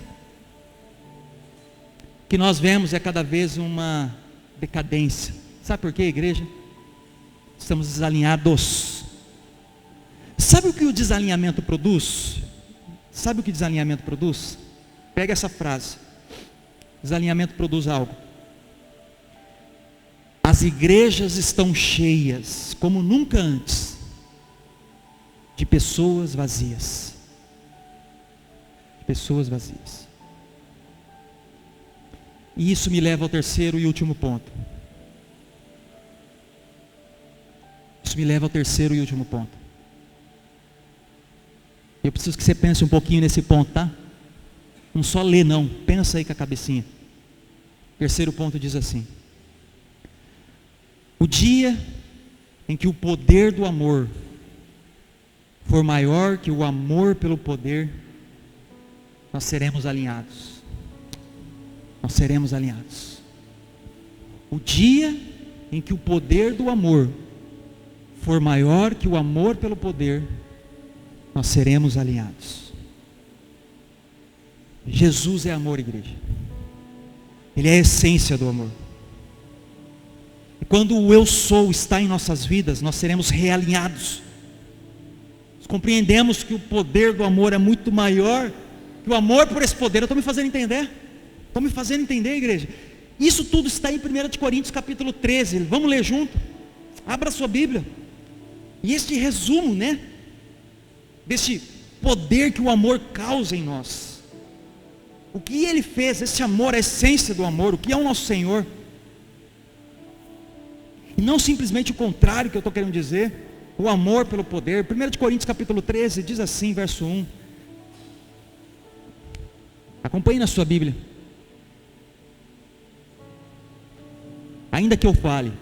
O que nós vemos é cada vez uma decadência. Sabe por quê, igreja? Estamos desalinhados. Sabe o que o desalinhamento produz? Sabe o que desalinhamento produz? Pega essa frase. Desalinhamento produz algo. As igrejas estão cheias, como nunca antes, de pessoas vazias. Pessoas vazias. E isso me leva ao terceiro e último ponto. Isso me leva ao terceiro e último ponto. Eu preciso que você pense um pouquinho nesse ponto, tá? Não só lê não, pensa aí com a cabecinha. Terceiro ponto diz assim: o dia em que o poder do amor for maior que o amor pelo poder, nós seremos alinhados. Nós seremos alinhados. O dia em que o poder do amor for maior que o amor pelo poder, nós seremos alinhados. Jesus é amor, igreja. Ele é a essência do amor. E quando o eu sou está em nossas vidas, nós seremos realinhados. Nós compreendemos que o poder do amor é muito maior que o amor por esse poder. Eu estou me fazendo entender? Estou me fazendo entender, igreja? Isso tudo está em 1 Coríntios capítulo 13. Vamos ler junto? Abra a sua Bíblia. E este resumo, né? Deste poder que o amor causa em nós. O que ele fez, esse amor, a essência do amor, o que é o nosso Senhor. E não simplesmente o contrário que eu estou querendo dizer, o amor pelo poder. 1 Coríntios capítulo 13 diz assim, verso 1. Acompanhe na sua Bíblia. Ainda que eu fale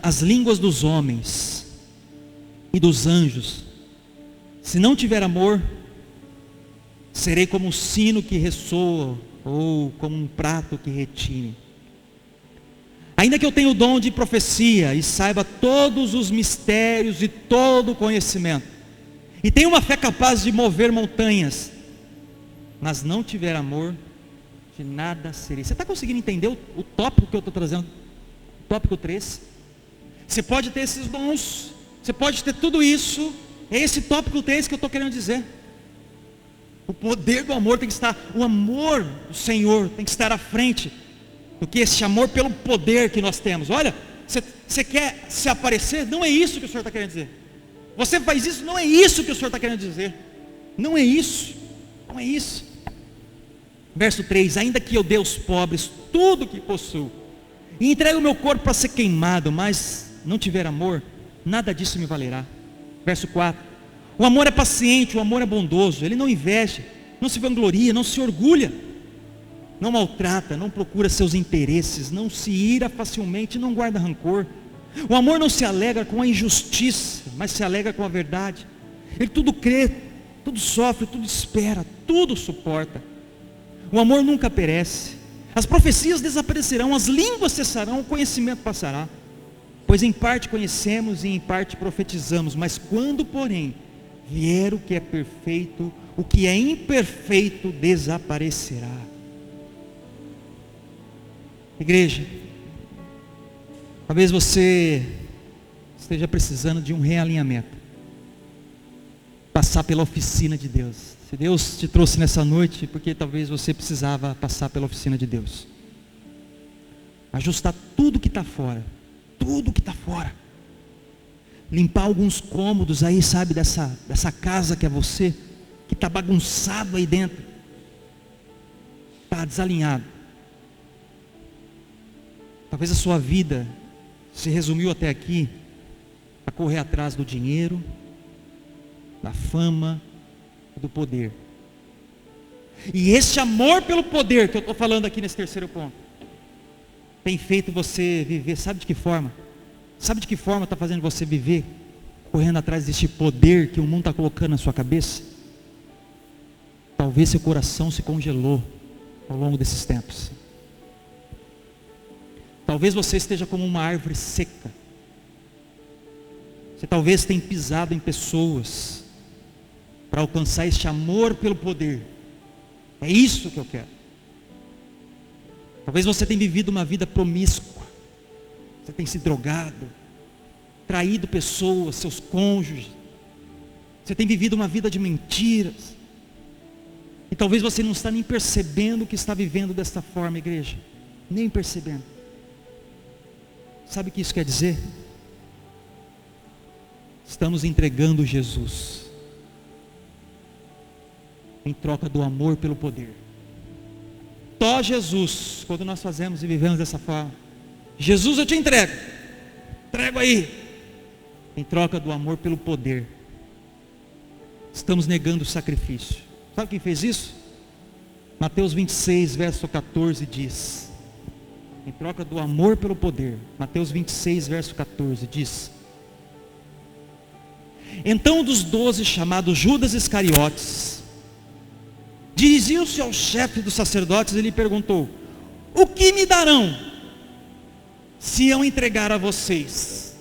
as línguas dos homens e dos anjos, se não tiver amor, serei como um sino que ressoa, ou como um prato que retine. Ainda que eu tenha o dom de profecia e saiba todos os mistérios e todo o conhecimento, e tenha uma fé capaz de mover montanhas, mas não tiver amor, de nada serei. Você está conseguindo entender o tópico que eu estou trazendo? Tópico 3. Você pode ter esses dons, você pode ter tudo isso, é esse tópico 3 que eu estou querendo dizer. O poder do amor tem que estar, o amor do Senhor tem que estar à frente do que esse amor pelo poder que nós temos. Olha, você quer se aparecer? Não é isso que o Senhor está querendo dizer. Você faz isso? Não é isso que o Senhor está querendo dizer. Não é isso, não é isso. Verso 3, ainda que eu dê aos pobres tudo o que possuo, e entregue o meu corpo para ser queimado, mas não tiver amor, nada disso me valerá. Verso 4, o amor é paciente, o amor é bondoso, ele não inveja, não se vangloria, não se orgulha, não maltrata, não procura seus interesses, não se ira facilmente, não guarda rancor. O amor não se alegra com a injustiça, mas se alegra com a verdade. Ele tudo crê, tudo sofre, tudo espera, tudo suporta. O amor nunca perece. As profecias desaparecerão, as línguas cessarão, o conhecimento passará. Pois em parte conhecemos e em parte profetizamos, mas quando, porém, vier o que é perfeito, o que é imperfeito desaparecerá. Igreja, talvez você esteja precisando de um realinhamento, passar pela oficina de Deus. Se Deus te trouxe nessa noite, porque talvez você precisava passar pela oficina de Deus, ajustar tudo que está fora, tudo que está fora, limpar alguns cômodos aí, sabe, dessa casa que é você, que está bagunçado aí dentro, está desalinhado. Talvez a sua vida se resumiu até aqui a correr atrás do dinheiro, da fama, do poder. E esse amor pelo poder que eu estou falando aqui nesse terceiro ponto, tem feito você viver, sabe de que forma? Sabe de que forma está fazendo você viver? Correndo atrás deste poder que o mundo está colocando na sua cabeça? Talvez seu coração se congelou ao longo desses tempos. Talvez você esteja como uma árvore seca. Você talvez tenha pisado em pessoas para alcançar este amor pelo poder. É isso que eu quero. Talvez você tenha vivido uma vida promíscua. Você tem se drogado, traído pessoas, seus cônjuges. Você tem vivido uma vida de mentiras. E talvez você não está nem percebendo que está vivendo desta forma, igreja. Nem percebendo. Sabe o que isso quer dizer? Estamos entregando Jesus em troca do amor pelo poder. Só Jesus, quando nós fazemos e vivemos dessa forma, Jesus, eu te entrego aí, em troca do amor pelo poder. Estamos negando o sacrifício. Sabe quem fez isso? Mateus 26, verso 14 diz, em troca do amor pelo poder, Mateus 26, verso 14 diz, então um dos 12, chamado Judas Iscariotes, dirigiu-se ao chefe dos sacerdotes e lhe perguntou, o que me darão se eu entregar a vocês?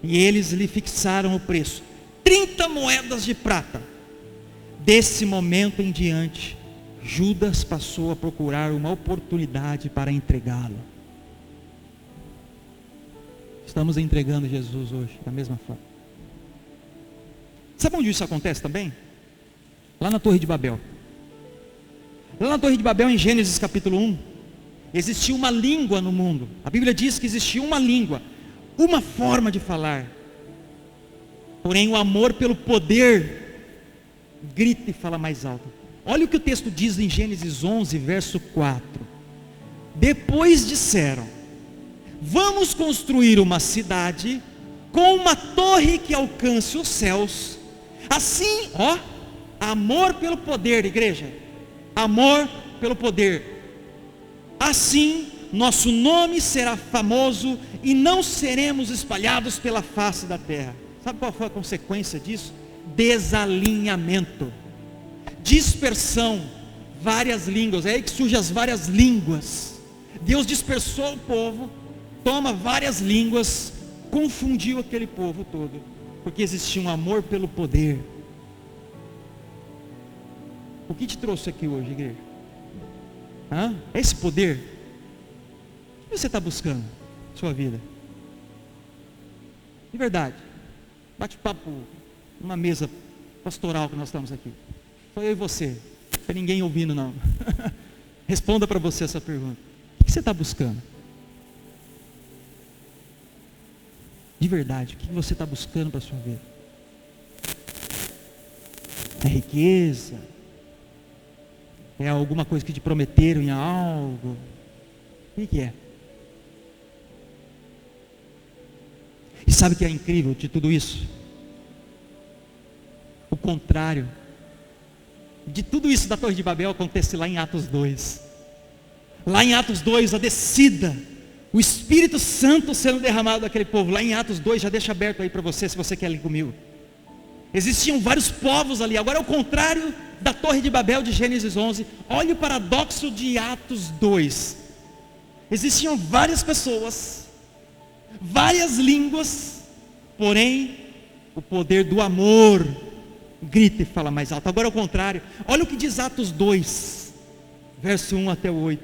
E eles lhe fixaram o preço, 30 moedas de prata. Desse momento em diante, Judas passou a procurar uma oportunidade para entregá-lo. Estamos entregando Jesus hoje, da mesma forma. Sabe onde isso acontece também? Lá na Torre de Babel. Lá na Torre de Babel, em Gênesis capítulo 1, existia uma língua no mundo. A Bíblia diz que existia uma língua, uma forma de falar. Porém, o amor pelo poder grita e fala mais alto. Olha o que o texto diz em Gênesis 11, verso 4. Depois disseram, vamos construir uma cidade com uma torre que alcance os céus. Assim, amor pelo poder, igreja. Amor pelo poder. Assim, nosso nome será famoso e não seremos espalhados pela face da terra. Sabe qual foi a consequência disso? Desalinhamento, dispersão, várias línguas. É aí que surgem as várias línguas. Deus dispersou o povo, toma várias línguas, confundiu aquele povo todo, porque existia um amor pelo poder. O que te trouxe aqui hoje, igreja? É esse poder? O que você está buscando na sua vida? De verdade, bate-papo numa mesa pastoral que nós estamos aqui, só eu e você, não tem ninguém ouvindo não. Responda para você essa pergunta: o que você está buscando? De verdade, o que você está buscando para a sua vida? É riqueza? É alguma coisa que te prometeram em algo? O que é? E sabe o que é incrível de tudo isso? O contrário de tudo isso da Torre de Babel acontece lá em Atos 2. Lá em Atos 2, a descida, o Espírito Santo sendo derramado daquele povo. Lá em Atos 2, já deixa aberto aí para você, se você quer ler comigo. Existiam vários povos ali. Agora é o contrário da Torre de Babel de Gênesis 11. Olha o paradoxo de Atos 2. Existiam várias pessoas, várias línguas, porém o poder do amor grita e fala mais alto. Agora é o contrário. Olha o que diz Atos 2, verso 1 até o 8.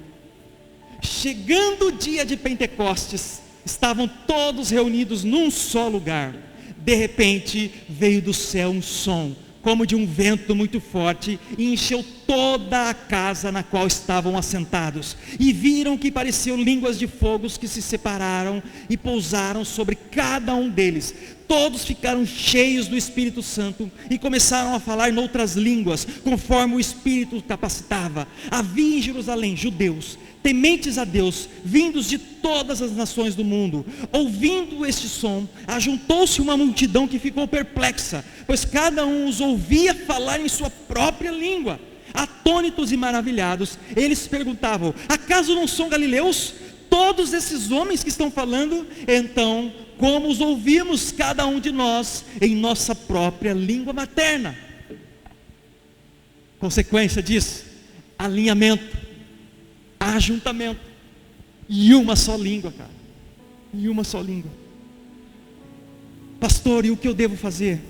Chegando o dia de Pentecostes, estavam todos reunidos num só lugar. De repente veio do céu um som, como de um vento muito forte, e encheu toda a casa na qual estavam assentados. E viram que pareciam línguas de fogo que se separaram e pousaram sobre cada um deles. Todos ficaram cheios do Espírito Santo e começaram a falar noutras línguas, conforme o Espírito os capacitava. Havia em Jerusalém judeus, tementes a Deus, vindos de todas as nações do mundo. Ouvindo este som, ajuntou-se uma multidão que ficou perplexa, pois cada um os ouvia falar em sua própria língua. Atônitos e maravilhados, eles perguntavam: acaso não são galileus todos esses homens que estão falando? Então, como os ouvimos cada um de nós em nossa própria língua materna? Consequência disso, alinhamento, ajuntamento, e uma só língua, cara, e uma só língua. Pastor, e o que eu devo fazer?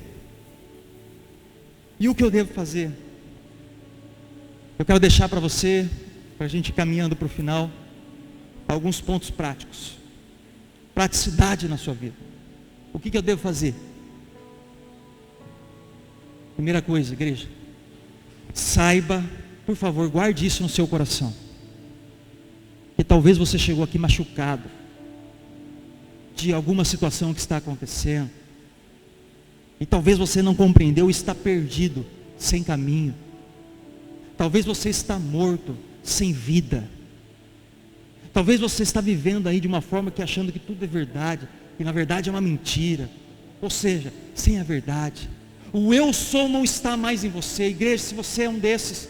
E o que eu devo fazer? Eu quero deixar para você, para a gente ir caminhando para o final, alguns pontos práticos. Praticidade na sua vida. O que eu devo fazer? Primeira coisa, igreja, saiba, por favor, guarde isso no seu coração, que talvez você chegou aqui machucado de alguma situação que está acontecendo, e talvez você não compreendeu e está perdido, sem caminho. Talvez você está morto, sem vida. Talvez você está vivendo aí de uma forma que achando que tudo é verdade, e na verdade é uma mentira, ou seja, sem a verdade. O eu sou não está mais em você. Igreja, se você é um desses,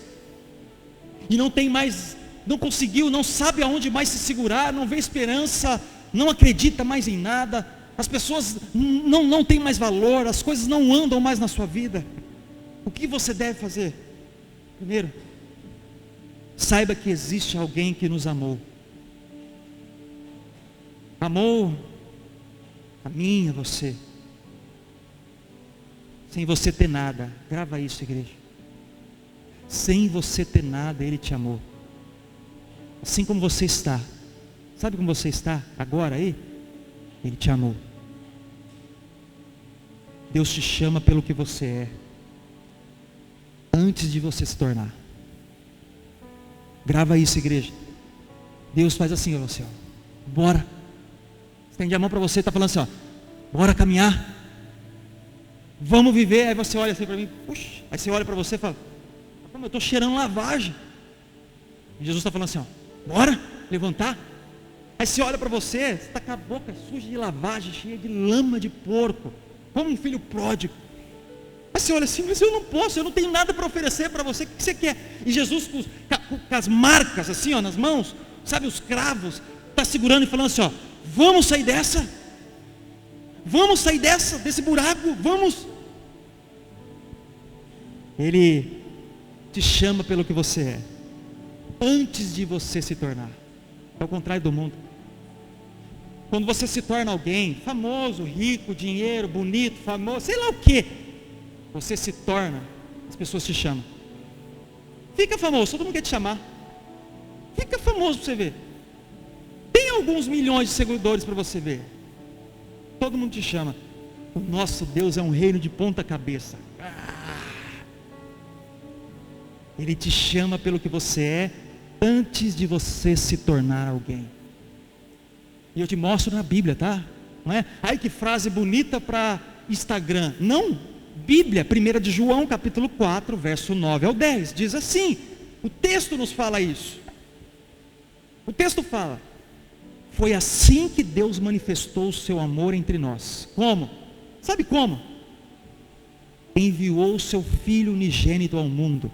e não tem mais, não conseguiu, não sabe aonde mais se segurar, não vê esperança, não acredita mais em nada, as pessoas não têm mais valor, as coisas não andam mais na sua vida, o que você deve fazer? Primeiro, saiba que existe alguém que nos amou a mim, a você, sem você ter nada. Grava isso, igreja. Sem você ter nada, Ele te amou, assim como você está. Sabe como você está agora aí? Ele te amou. Deus te chama pelo que você é, antes de você se tornar. Grava isso, igreja. Deus faz assim, ó, você, ó, bora. Estende a mão para você, está falando assim, ó, bora caminhar, vamos viver. Aí você olha assim para mim, puxa. Aí você olha para você e fala, eu estou cheirando lavagem. E Jesus está falando assim, ó, bora levantar. Aí você olha para você, você está com a boca suja de lavagem, cheia de lama de porco, como um filho pródigo. Aí você olha assim, mas eu não posso, eu não tenho nada para oferecer para você, o que você quer? E Jesus com as marcas assim, ó, nas mãos, sabe, os cravos, está segurando e falando assim, ó, vamos sair dessa, desse buraco, vamos. Ele te chama pelo que você é, antes de você se tornar, É o contrário do mundo. Quando você se torna alguém famoso, rico, dinheiro, bonito, famoso, sei lá o que, você se torna, as pessoas te chamam. Fica famoso, todo mundo quer te chamar. Fica famoso para você ver. Tem alguns milhões de seguidores para você ver. Todo mundo te chama. O nosso Deus é um reino de ponta cabeça. Ele te chama pelo que você é, antes de você se tornar alguém. E eu te mostro na Bíblia, tá? Não é? Ai, que frase bonita para Instagram. Não, Bíblia, 1 de João, capítulo 4, verso 9 ao 10. Diz assim, o texto nos fala isso. O texto fala: foi assim que Deus manifestou o seu amor entre nós. Como? Sabe como? Enviou o seu Filho unigênito ao mundo,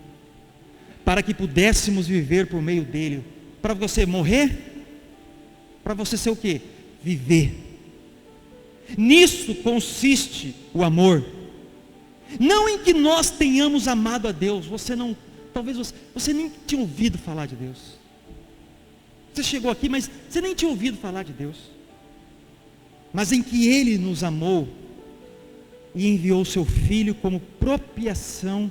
para que pudéssemos viver por meio dele. Para você morrer? Para você ser o quê? Viver. Nisso consiste o amor. Não em que nós tenhamos amado a Deus. Talvez você nem tinha ouvido falar de Deus. Você chegou aqui, mas você nem tinha ouvido falar de Deus. Mas em que Ele nos amou e enviou o seu Filho como propiação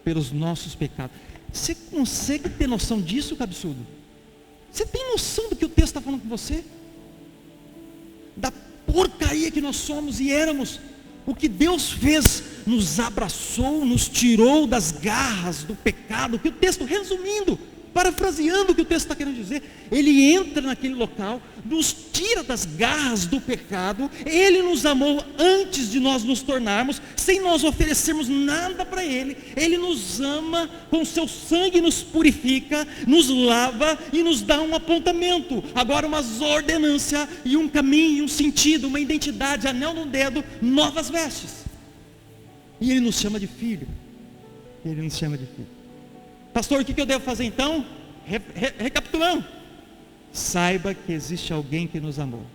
pelos nossos pecados. Você consegue ter noção disso, absurdo? Você tem noção do que o texto está falando com você? Da porcaria que nós somos e éramos. O que Deus fez, nos abraçou, nos tirou das garras do pecado. Que o texto, resumindo, parafraseando o que o texto está querendo dizer, Ele entra naquele local, nos tira das garras do pecado. Ele nos amou antes de nós nos tornarmos, sem nós oferecermos nada para Ele. Ele nos ama, com seu sangue nos purifica, nos lava e nos dá um apontamento, agora uma ordenância e um caminho, um sentido, uma identidade, anel no dedo, novas vestes. E Ele nos chama de filho. Ele nos chama de filho. Pastor, o que eu devo fazer então? Recapitulando. Saiba que existe alguém que nos amou.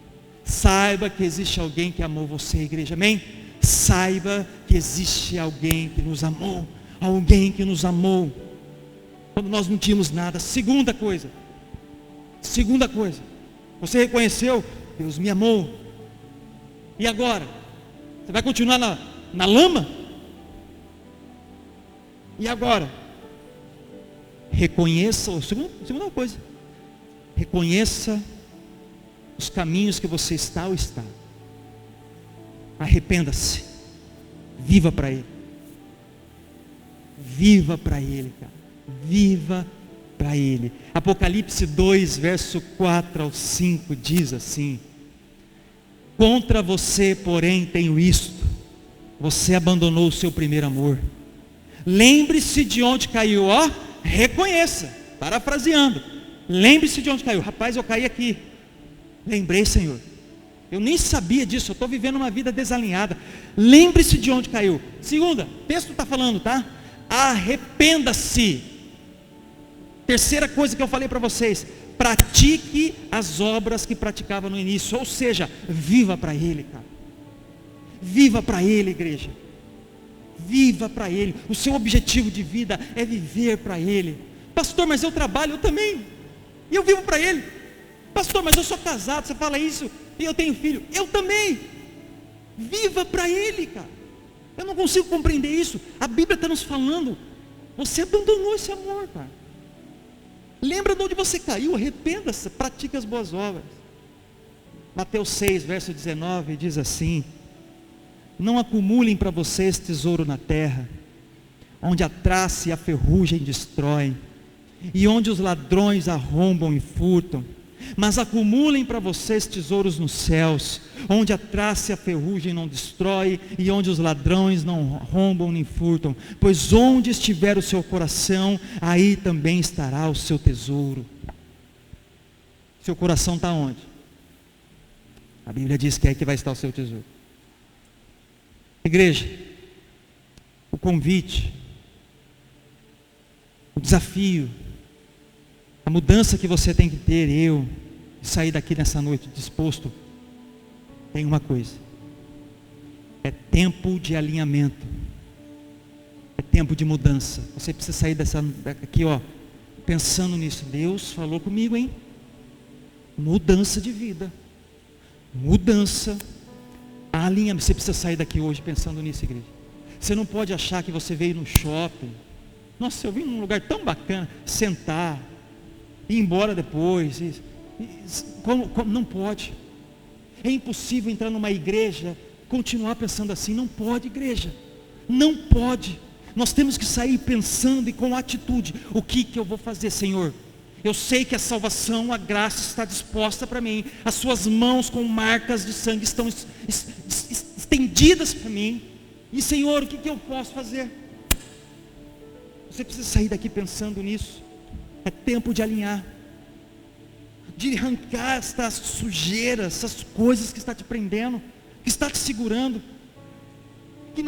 Saiba que existe alguém que amou você, igreja, amém? Saiba que existe alguém que nos amou. Alguém que nos amou quando nós não tínhamos nada. Segunda coisa, você reconheceu, Deus me amou. E agora? Você vai continuar na lama? E agora? Reconheça, segunda coisa, reconheça os caminhos que você está ou está. Arrependa-se. Viva para Ele. Viva para Ele, cara. Viva para Ele. Apocalipse 2, verso 4 ao 5 diz assim: contra você, porém, tenho isto: você abandonou o seu primeiro amor. Lembre-se de onde caiu, ó. Reconheça, parafraseando, lembre-se de onde caiu. Rapaz, eu caí aqui. Lembrei, Senhor, eu nem sabia disso, eu estou vivendo uma vida desalinhada. Lembre-se de onde caiu. Segunda, o texto está falando, tá? Arrependa-se. Terceira coisa que eu falei para vocês: pratique as obras que praticava no início. Ou seja, viva para Ele, cara. Viva para Ele, igreja. Viva para Ele. O seu objetivo de vida é viver para Ele. Pastor, mas eu trabalho, eu também, e eu vivo para Ele. Pastor, mas eu sou casado, você fala isso, e eu tenho filho, eu também. Viva para Ele, cara. Eu não consigo compreender isso. A Bíblia está nos falando, você abandonou esse amor, cara. Lembra de onde você caiu, arrependa-se, pratique as boas obras. Mateus 6, verso 19 diz assim: não acumulem para vocês tesouro na terra, onde a traça e a ferrugem destroem, e onde os ladrões arrombam e furtam. Mas acumulem para vocês tesouros nos céus, onde a traça e a ferrugem não destrói, e onde os ladrões não arrombam nem furtam. Pois onde estiver o seu coração, aí também estará o seu tesouro. Seu coração está onde? A Bíblia diz que é aí que vai estar o seu tesouro. Igreja, o convite, o desafio, a mudança que você tem que ter, eu, sair daqui nessa noite disposto, tem uma coisa: é tempo de alinhamento, é tempo de mudança. Você precisa sair daqui, ó, pensando nisso. Deus falou comigo, hein? mudança de vida, mudança, alinhamento. Você precisa sair daqui hoje pensando nisso, igreja. Você não pode achar que você veio no shopping, nossa, eu vim num lugar tão bacana, sentar, ir embora depois, não pode. É impossível entrar numa igreja, continuar pensando assim. Não pode, igreja, não pode. Nós temos que sair pensando e com atitude. O que eu vou fazer, Senhor? Eu sei que a salvação, a graça está disposta para mim. As suas mãos com marcas de sangue estão estendidas para mim. E Senhor, o que eu posso fazer? Você precisa sair daqui pensando nisso. É tempo de alinhar, de arrancar estas sujeiras, essas coisas que está te prendendo, que está te segurando, que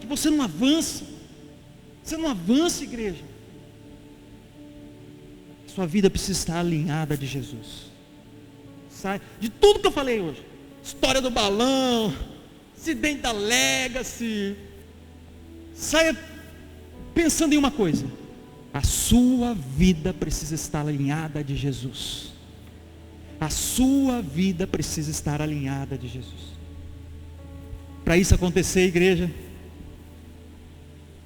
você não avança. Você não avança, igreja. Sua vida precisa estar alinhada de Jesus. Sai de tudo que eu falei hoje. História do balão, acidente da Legacy. Saia pensando em uma coisa: a sua vida precisa estar alinhada de Jesus. A sua vida precisa estar alinhada de Jesus. Para isso acontecer, igreja,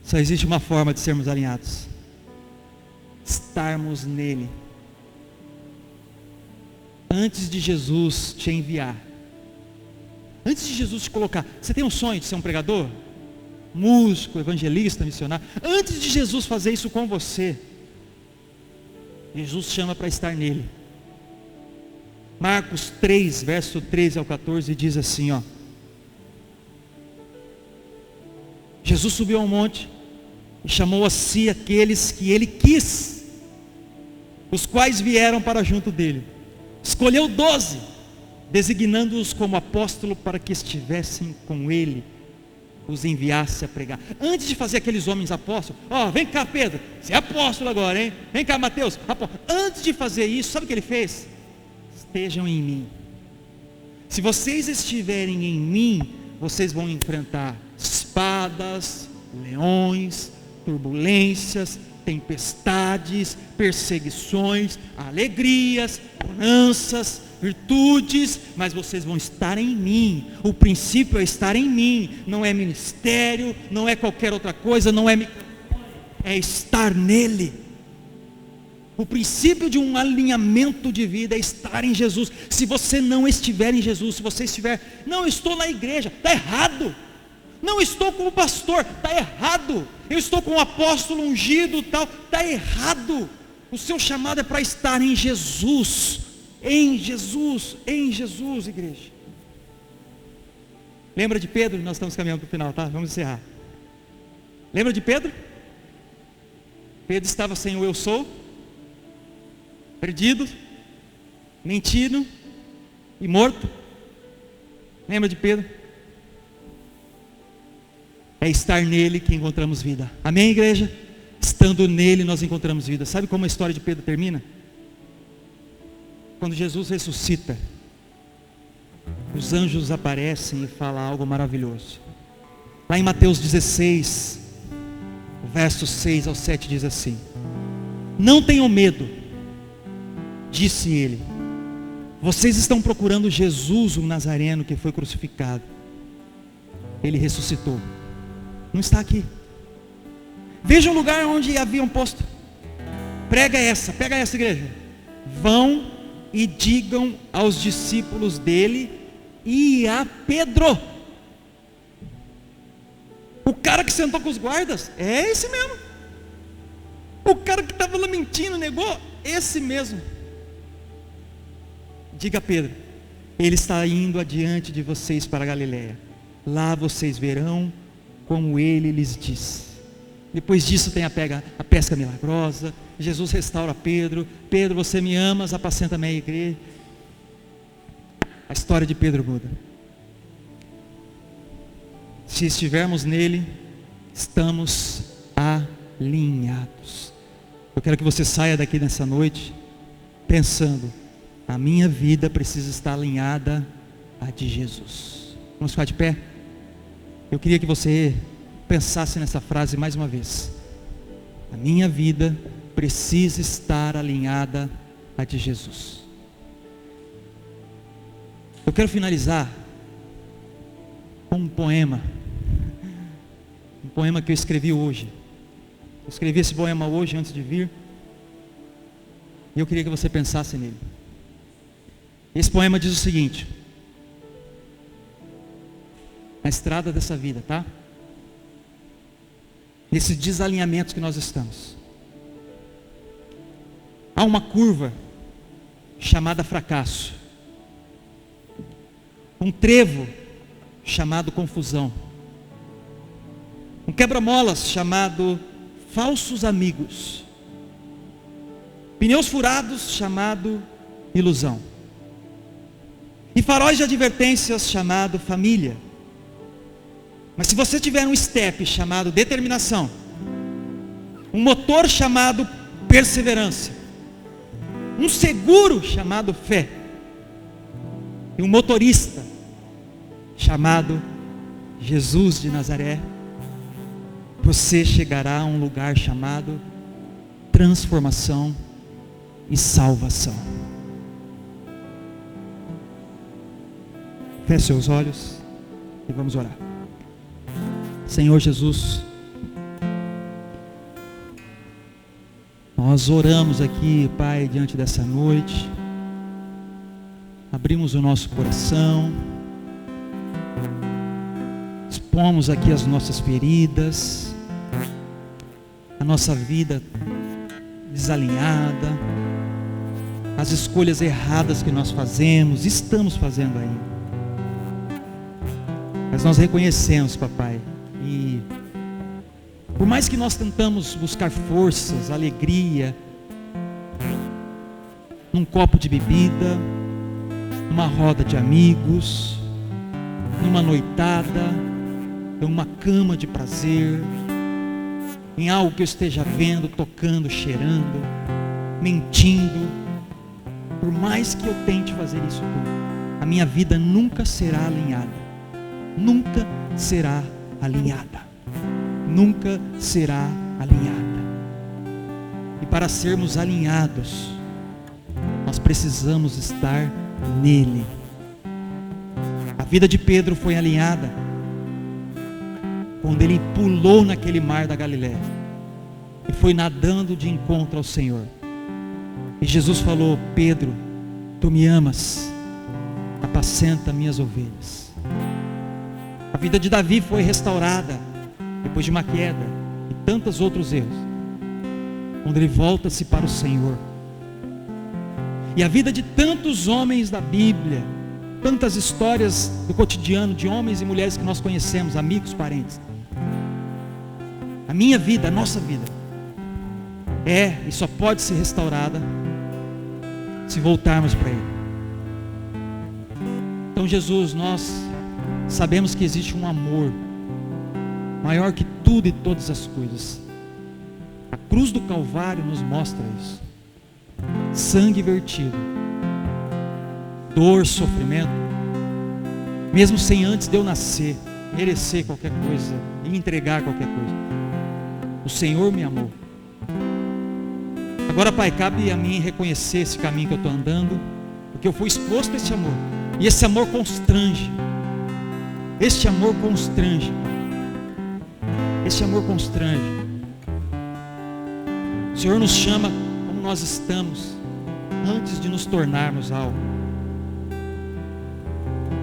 só existe uma forma de sermos alinhados: estarmos nele. Antes de Jesus te enviar, antes de Jesus te colocar, você tem um sonho de ser um pregador? Músico, evangelista, missionário? Antes de Jesus fazer isso com você, Jesus chama para estar nele. Marcos 3, verso 13 ao 14 diz assim, ó: Jesus subiu ao monte e chamou a si aqueles que ele quis, os quais vieram para junto dele. Escolheu 12, designando-os como apóstolo para que estivessem com ele, os enviasse a pregar. Antes de fazer aqueles homens apóstolos, vem cá Pedro, você é apóstolo agora, hein? Vem cá Mateus, apóstolo. Antes de fazer isso, sabe o que ele fez? Estejam em mim. Se vocês estiverem em mim, vocês vão enfrentar espadas, leões, turbulências, tempestades, perseguições, alegrias, bonanças, virtudes, mas vocês vão estar em mim. O princípio é estar em mim, não é ministério, não é qualquer outra coisa, não é microfone, é estar nele. O princípio de um alinhamento de vida é estar em Jesus. Se você não estiver em Jesus, se você estiver, não estou na igreja, está errado. Não estou como pastor, está errado. Eu estou com um apóstolo ungido, tal, está errado. O seu chamado é para estar em Jesus. Em Jesus, igreja. Lembra de Pedro? Nós estamos caminhando para o final, tá? Vamos encerrar. Lembra de Pedro? Pedro estava sem o eu sou, perdido, mentindo e morto. Lembra de Pedro? É estar nele que encontramos vida. Amém, igreja? Estando nele nós encontramos vida. Sabe como a história de Pedro termina? Quando Jesus ressuscita, os anjos aparecem e falam algo maravilhoso. Lá em Mateus 16, versos 6 ao 7 diz assim: não tenham medo, disse ele, vocês estão procurando Jesus, o Nazareno que foi crucificado. Ele ressuscitou, não está aqui. Veja o lugar onde haviam posto. Pega essa igreja. Vão e digam aos discípulos dele e a Pedro. O cara que sentou com os guardas, é esse mesmo. O cara que estava lá mentindo, negou, esse mesmo. Diga a Pedro, ele está indo adiante de vocês para a Galileia. Lá vocês verão como ele lhes disse. Depois disso tem a pesca milagrosa. Jesus restaura Pedro. Pedro, você me amas, apacenta a minha igreja. A história de Pedro muda. Se estivermos nele, estamos alinhados. Eu quero que você saia daqui nessa noite pensando: a minha vida precisa estar alinhada à de Jesus. Vamos ficar de pé? Eu queria que você pensasse nessa frase mais uma vez: a minha vida precisa estar alinhada à de Jesus. Eu quero finalizar com um poema que eu escrevi hoje. Eu escrevi esse poema hoje antes de vir, e eu queria que você pensasse nele. Esse poema diz o seguinte: na estrada dessa vida, tá? Nesses desalinhamentos que nós estamos, há uma curva chamada fracasso, um trevo chamado confusão, um quebra-molas chamado falsos amigos, pneus furados chamado ilusão, e faróis de advertências chamado família. Mas se você tiver um step chamado determinação, um motor chamado perseverança, um seguro chamado fé, e um motorista chamado Jesus de Nazaré, você chegará a um lugar chamado transformação e salvação. Feche seus olhos e vamos orar. Senhor Jesus, nós oramos aqui, Pai, diante dessa noite, abrimos o nosso coração, expomos aqui as nossas feridas, a nossa vida desalinhada, as escolhas erradas que nós fazemos, estamos fazendo ainda. Mas nós reconhecemos, papai, e por mais que nós tentamos buscar forças, alegria, num copo de bebida, numa roda de amigos, numa noitada, em uma cama de prazer, em algo que eu esteja vendo, tocando, cheirando, mentindo, por mais que eu tente fazer isso tudo, a minha vida nunca será alinhada. Nunca será alinhada. Nunca será alinhada. E para sermos alinhados, nós precisamos estar nele. A vida de Pedro foi alinhada quando ele pulou naquele mar da Galileia e foi nadando de encontro ao Senhor. E Jesus falou: Pedro, tu me amas, apacenta minhas ovelhas. A vida de Davi foi restaurada depois de uma queda e tantos outros erros, quando ele volta-se para o Senhor. E a vida de tantos homens da Bíblia, tantas histórias do cotidiano de homens e mulheres que nós conhecemos, amigos, parentes. A minha vida, a nossa vida é e só pode ser restaurada se voltarmos para Ele. Então, Jesus, nós sabemos que existe um amor maior que tudo e todas as coisas. A cruz do Calvário nos mostra isso. Sangue vertido, dor, sofrimento, mesmo sem antes de eu nascer, merecer qualquer coisa e entregar qualquer coisa. O Senhor me amou. Agora, Pai, cabe a mim reconhecer esse caminho que eu estou andando, porque eu fui exposto a esse amor, e esse amor constrange. Este amor constrange. Este amor constrange. O Senhor nos chama como nós estamos, antes de nos tornarmos algo.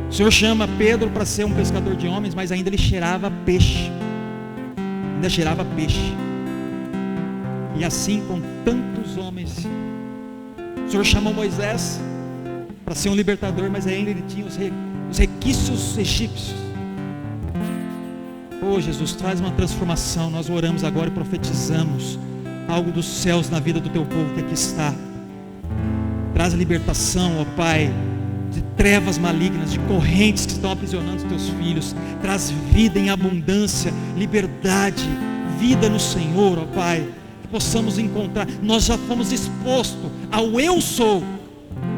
O Senhor chama Pedro para ser um pescador de homens, mas ainda ele cheirava peixe. Ainda cheirava peixe. E assim com tantos homens. O Senhor chamou Moisés para ser um libertador, mas ainda ele tinha os requisitos egípcios. Oh Jesus, traz uma transformação. Nós oramos agora e profetizamos algo dos céus na vida do teu povo que aqui está. Traz libertação, ó Pai, de trevas malignas, de correntes que estão aprisionando os teus filhos. Traz vida em abundância, liberdade, vida no Senhor, ó Pai. Que possamos encontrar. Nós já fomos expostos ao eu sou.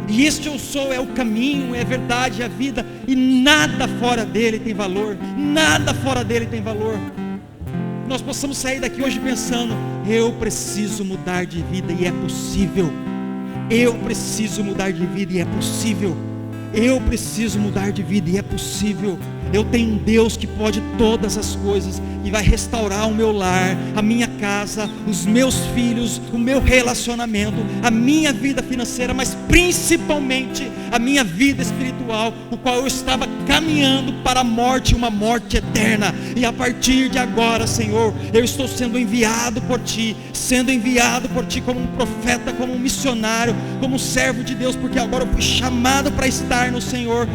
E este eu sou é o caminho, é a verdade, é a vida. E nada fora dele tem valor. Nada fora dele tem valor. Nós possamos sair daqui hoje pensando: eu preciso mudar de vida e é possível. Eu preciso mudar de vida e é possível. Eu preciso mudar de vida e é possível. Eu tenho um Deus que pode todas as coisas e vai restaurar o meu lar, a minha casa, os meus filhos, o meu relacionamento, a minha vida financeira, mas principalmente a minha vida espiritual, o qual eu estava caminhando para a morte, uma morte eterna. E a partir de agora, Senhor, eu estou sendo enviado por Ti como um profeta, como um missionário, como um servo de Deus, porque agora eu fui chamado para estar no Senhor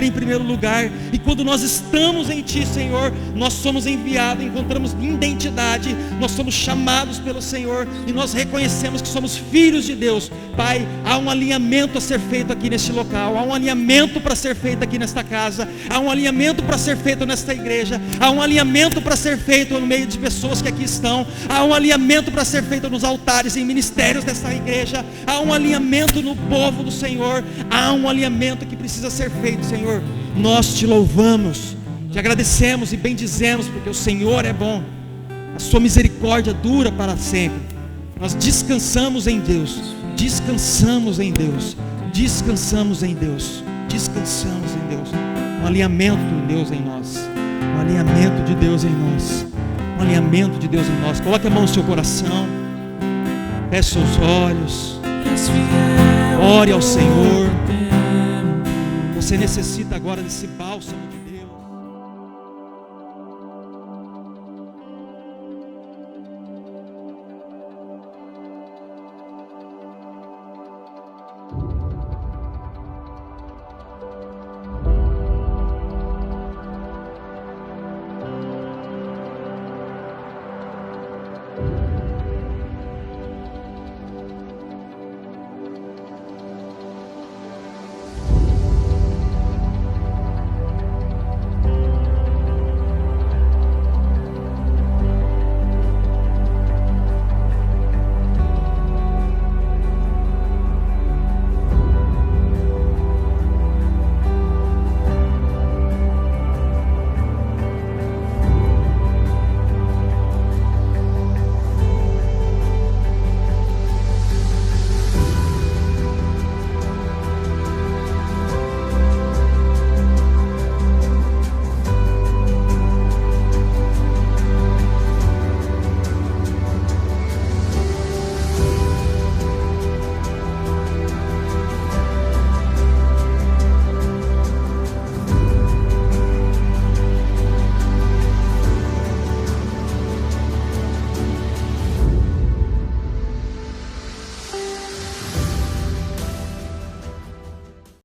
em primeiro lugar. E quando nós estamos em Ti, Senhor, nós somos enviados, encontramos identidade, nós somos chamados pelo Senhor e nós reconhecemos que somos filhos de Deus. Pai, há um alinhamento a ser feito aqui neste local, há um alinhamento para ser feito aqui nesta casa, há um alinhamento para ser feito nesta igreja, há um alinhamento para ser feito no meio de pessoas que aqui estão, há um alinhamento para ser feito nos altares, em ministérios desta igreja, há um alinhamento no povo do Senhor, há um alinhamento que precisa ser feito, Senhor. Nós Te louvamos, Te agradecemos e bendizemos, porque o Senhor é bom, a Sua misericórdia dura para sempre. Nós descansamos em Deus, descansamos em Deus, descansamos em Deus, descansamos em Deus. Um alinhamento de Deus em nós, um alinhamento de Deus em nós, um alinhamento de Deus em nós. Coloque a mão no seu coração, feche seus olhos, ore ao Senhor. Você necessita agora desse bálsamo